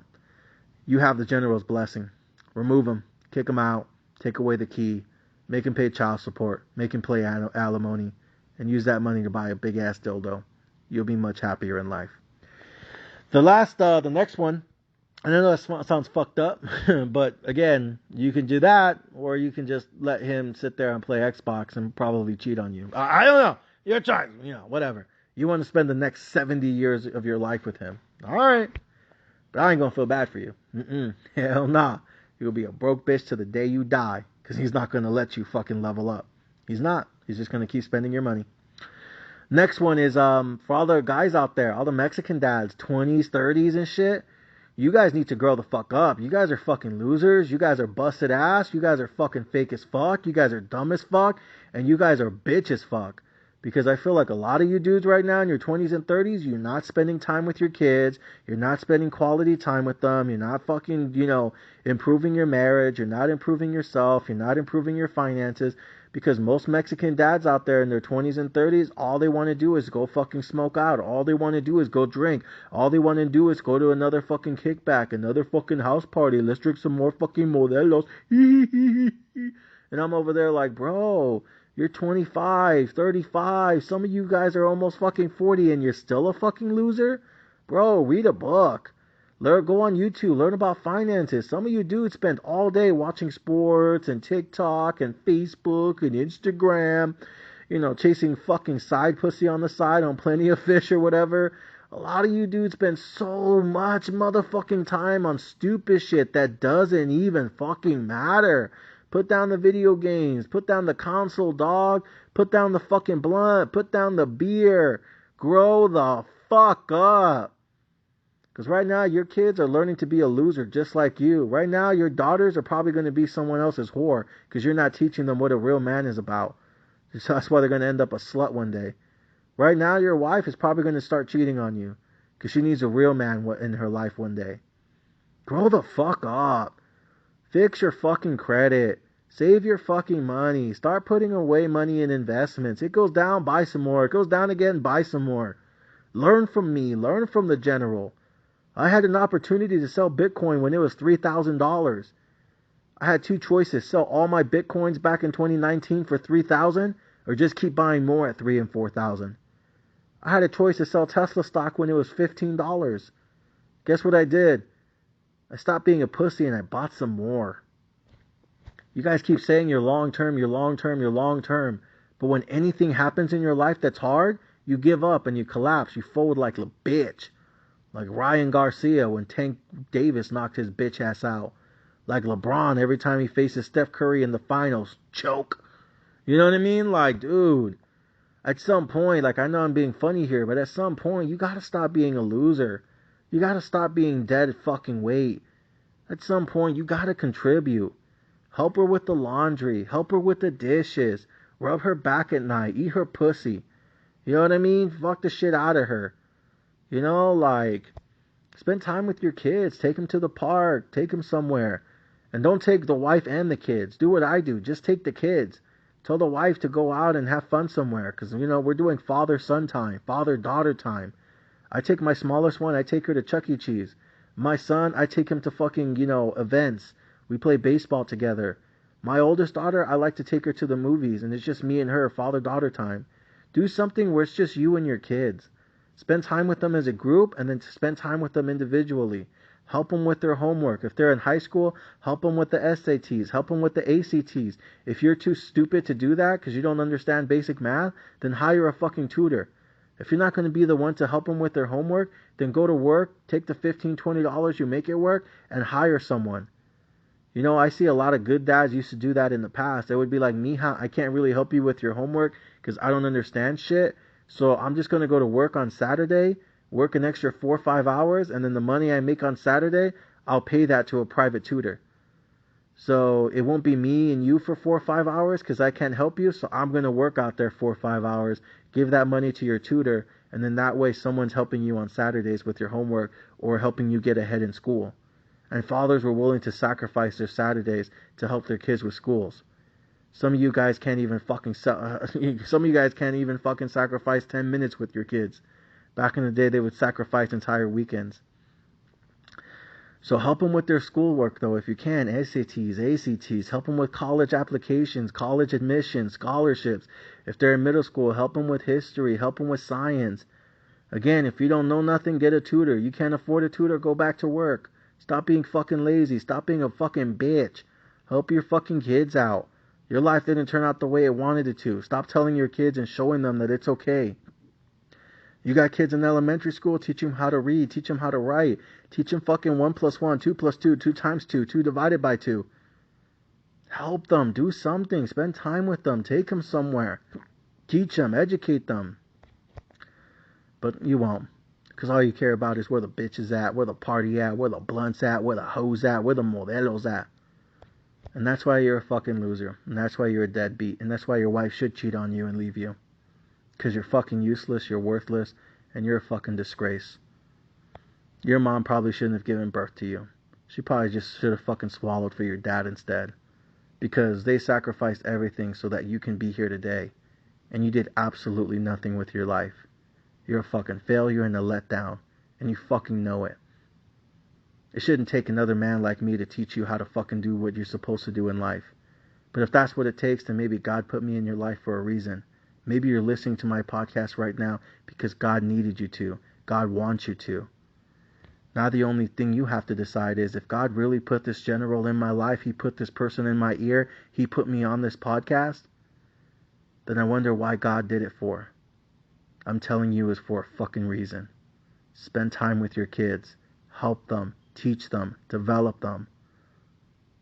you have the general's blessing. Remove him. Kick him out. Take away the key. Make him pay child support. Make him pay alimony. And use that money to buy a big ass dildo. You'll be much happier in life. The next one, I know that sounds fucked up, but again, you can do that, or you can just let him sit there and play Xbox and probably cheat on you. I don't know. Your choice. Whatever. You want to spend the next 70 years of your life with him. All right. But I ain't going to feel bad for you. Hell nah. You'll be a broke bitch to the day you die, because he's not going to let you fucking level up. He's not. He's just going to keep spending your money. Next one is for all the guys out there, all the Mexican dads, 20s, 30s and shit. You guys need to grow the fuck up. You guys are fucking losers. You guys are busted ass. You guys are fucking fake as fuck. You guys are dumb as fuck. And you guys are bitch as fuck. Because I feel like a lot of you dudes right now in your 20s and 30s, you're not spending time with your kids. You're not spending quality time with them. You're not fucking, improving your marriage. You're not improving yourself. You're not improving your finances. Because most Mexican dads out there in their 20s and 30s, all they want to do is go fucking smoke out. All they want to do is go drink. All they want to do is go to another fucking kickback, another fucking house party. Let's drink some more fucking Modelos. And I'm over there like, bro, you're 25, 35. Some of you guys are almost fucking 40 and you're still a fucking loser? Bro, read a book. Go on YouTube, learn about finances. Some of you dudes spend all day watching sports and TikTok and Facebook and Instagram, chasing fucking side pussy on the side on Plenty of Fish or whatever. A lot of you dudes spend so much motherfucking time on stupid shit that doesn't even fucking matter. Put down the video games. Put down the console, dog. Put down the fucking blunt. Put down the beer. Grow the fuck up. Because right now, your kids are learning to be a loser just like you. Right now, your daughters are probably going to be someone else's whore because you're not teaching them what a real man is about. So that's why they're going to end up a slut one day. Right now, your wife is probably going to start cheating on you because she needs a real man in her life one day. Grow the fuck up. Fix your fucking credit. Save your fucking money. Start putting away money in investments. It goes down, buy some more. It goes down again, buy some more. Learn from me. Learn from the general. I had an opportunity to sell Bitcoin when it was $3,000. I had two choices. Sell all my Bitcoins back in 2019 for $3,000 or just keep buying more at $3,000 and $4,000. I had a choice to sell Tesla stock when it was $15. Guess what I did? I stopped being a pussy and I bought some more. You guys keep saying you're long-term, you're long-term, you're long-term. But when anything happens in your life that's hard, you give up and you collapse. You fold like a bitch. Like Ryan Garcia when Tank Davis knocked his bitch ass out. Like LeBron every time he faces Steph Curry in the finals. Choke. You know what I mean? Like, dude, at some point, like I know I'm being funny here, but at some point, you gotta stop being a loser. You gotta stop being dead fucking weight. At some point, you gotta contribute. Help her with the laundry. Help her with the dishes. Rub her back at night. Eat her pussy. You know what I mean? Fuck the shit out of her. You know, like, spend time with your kids. Take them to the park. Take them somewhere. And don't take the wife and the kids. Do what I do. Just take the kids. Tell the wife to go out and have fun somewhere. Because, you know, we're doing father-son time. Father-daughter time. I take my smallest one. I take her to Chuck E. Cheese. My son, I take him to fucking, you know, events. We play baseball together. My oldest daughter, I like to take her to the movies. And it's just me and her. Father-daughter time. Do something where it's just you and your kids. Spend time with them as a group and then spend time with them individually. Help them with their homework. If they're in high school, help them with the SATs. Help them with the ACTs. If you're too stupid to do that because you don't understand basic math, then hire a fucking tutor. If you're not going to be the one to help them with their homework, then go to work, take the $15, $20 you make it work, and hire someone. You know, I see a lot of good dads used to do that in the past. They would be like, Mija, I can't really help you with your homework because I don't understand shit. So I'm just going to go to work on Saturday, work an extra 4 or 5 hours, and then the money I make on Saturday, I'll pay that to a private tutor. So it won't be me and you for 4 or 5 hours because I can't help you. So I'm going to work out there 4 or 5 hours, give that money to your tutor, and then that way someone's helping you on Saturdays with your homework or helping you get ahead in school. And fathers were willing to sacrifice their Saturdays to help their kids with schools. Some of you guys can't even fucking sacrifice 10 minutes with your kids. Back in the day, they would sacrifice entire weekends. So help them with their schoolwork, though, if you can. SATs, ACTs. Help them with college applications, college admissions, scholarships. If they're in middle school, help them with history. Help them with science. Again, if you don't know nothing, get a tutor. You can't afford a tutor, go back to work. Stop being fucking lazy. Stop being a fucking bitch. Help your fucking kids out. Your life didn't turn out the way it wanted it to. Stop telling your kids and showing them that it's okay. You got kids in elementary school, teach them how to read, teach them how to write, teach them fucking 1 + 1, 2 + 2, 2 × 2, 2 divided by 2. Help them, do something, spend time with them, take them somewhere, teach them, educate them. But you won't, because all you care about is where the bitch is at, where the party at, where the blunts at, where the hoes at, where the modelos at. And that's why you're a fucking loser. And that's why you're a deadbeat. And that's why your wife should cheat on you and leave you. Because you're fucking useless, you're worthless, and you're a fucking disgrace. Your mom probably shouldn't have given birth to you. She probably just should have fucking swallowed for your dad instead. Because they sacrificed everything so that you can be here today. And you did absolutely nothing with your life. You're a fucking failure and a letdown. And you fucking know it. It shouldn't take another man like me to teach you how to fucking do what you're supposed to do in life. But if that's what it takes, then maybe God put me in your life for a reason. Maybe you're listening to my podcast right now because God needed you to. God wants you to. Now the only thing you have to decide is if God really put this general in my life, He put this person in my ear, He put me on this podcast, then I wonder why God did it for. I'm telling you it's for a fucking reason. Spend time with your kids. Help them. Teach them, develop them,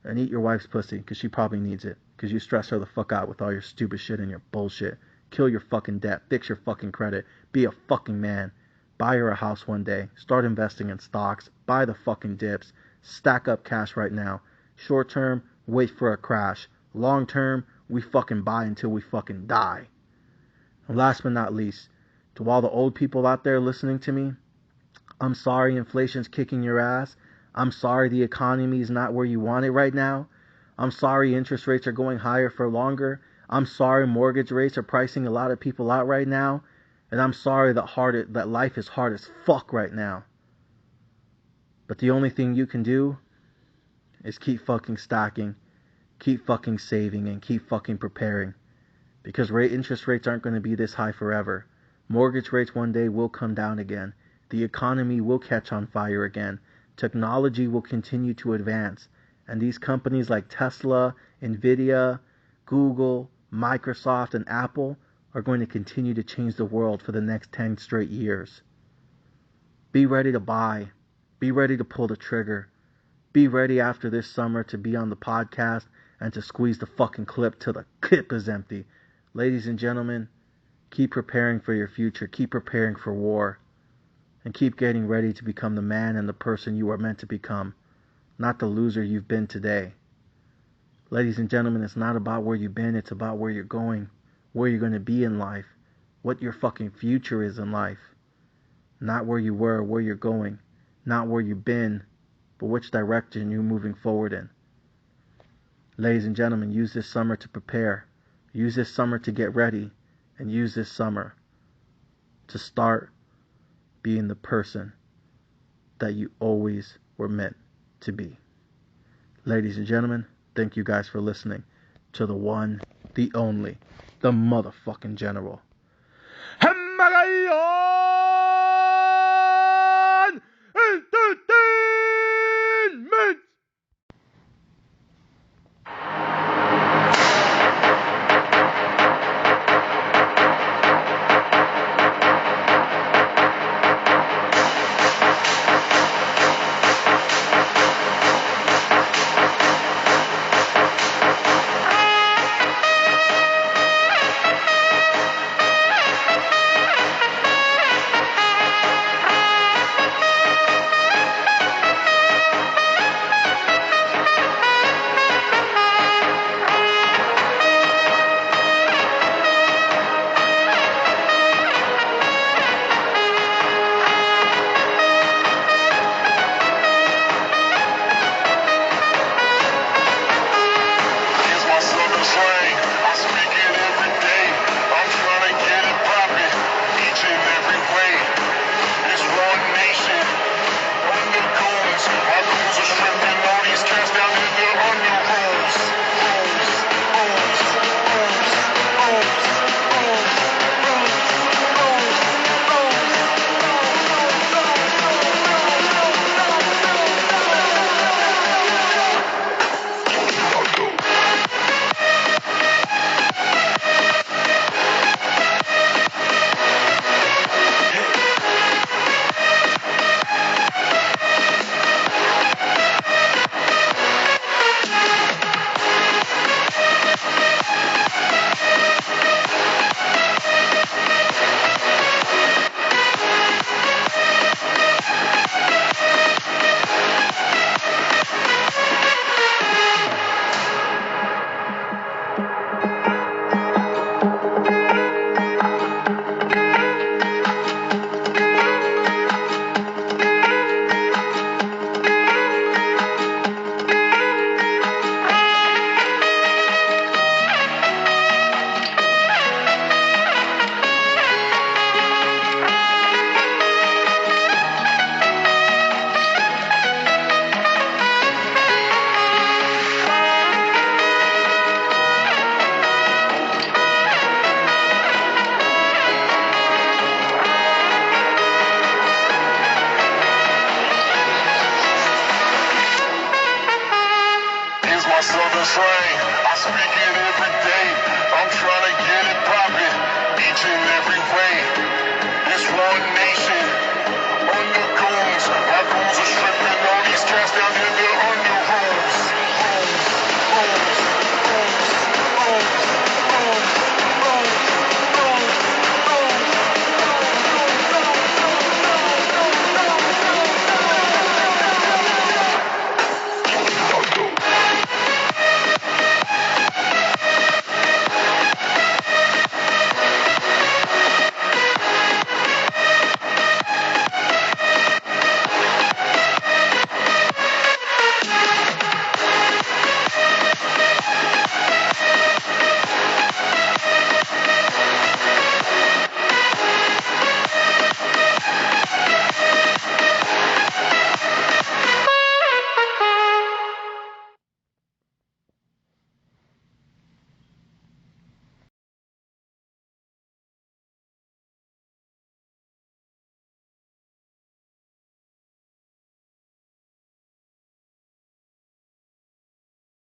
and eat your wife's pussy, because she probably needs it, because you stress her the fuck out with all your stupid shit and your bullshit. Kill your fucking debt, fix your fucking credit, be a fucking man, buy her a house one day, start investing in stocks, buy the fucking dips, stack up cash right now. Short term, wait for a crash. Long term, we fucking buy until we fucking die. And last but not least, to all the old people out there listening to me, I'm sorry inflation's kicking your ass. I'm sorry the economy is not where you want it right now. I'm sorry interest rates are going higher for longer. I'm sorry mortgage rates are pricing a lot of people out right now. And I'm sorry that life is hard as fuck right now. But the only thing you can do is keep fucking stacking, keep fucking saving, and keep fucking preparing. Because interest rates aren't going to be this high forever. Mortgage rates one day will come down again. The economy will catch on fire again. Technology will continue to advance. And these companies like Tesla, Nvidia, Google, Microsoft, and Apple are going to continue to change the world for the next 10 straight years. Be ready to buy. Be ready to pull the trigger. Be ready after this summer to be on the podcast and to squeeze the fucking clip till the clip is empty. Ladies and gentlemen, keep preparing for your future. Keep preparing for war. And keep getting ready to become the man and the person you are meant to become, not the loser you've been today. Ladies and gentlemen, it's not about where you've been, it's about where you're going, where you're going to be in life, what your fucking future is in life. Not where you were, where you're going, not where you've been, but which direction you're moving forward in. Ladies and gentlemen, use this summer to prepare. Use this summer to get ready. And use this summer to start being the person that you always were meant to be. Ladies and gentlemen, thank you guys for listening to the one, the only, the motherfucking general.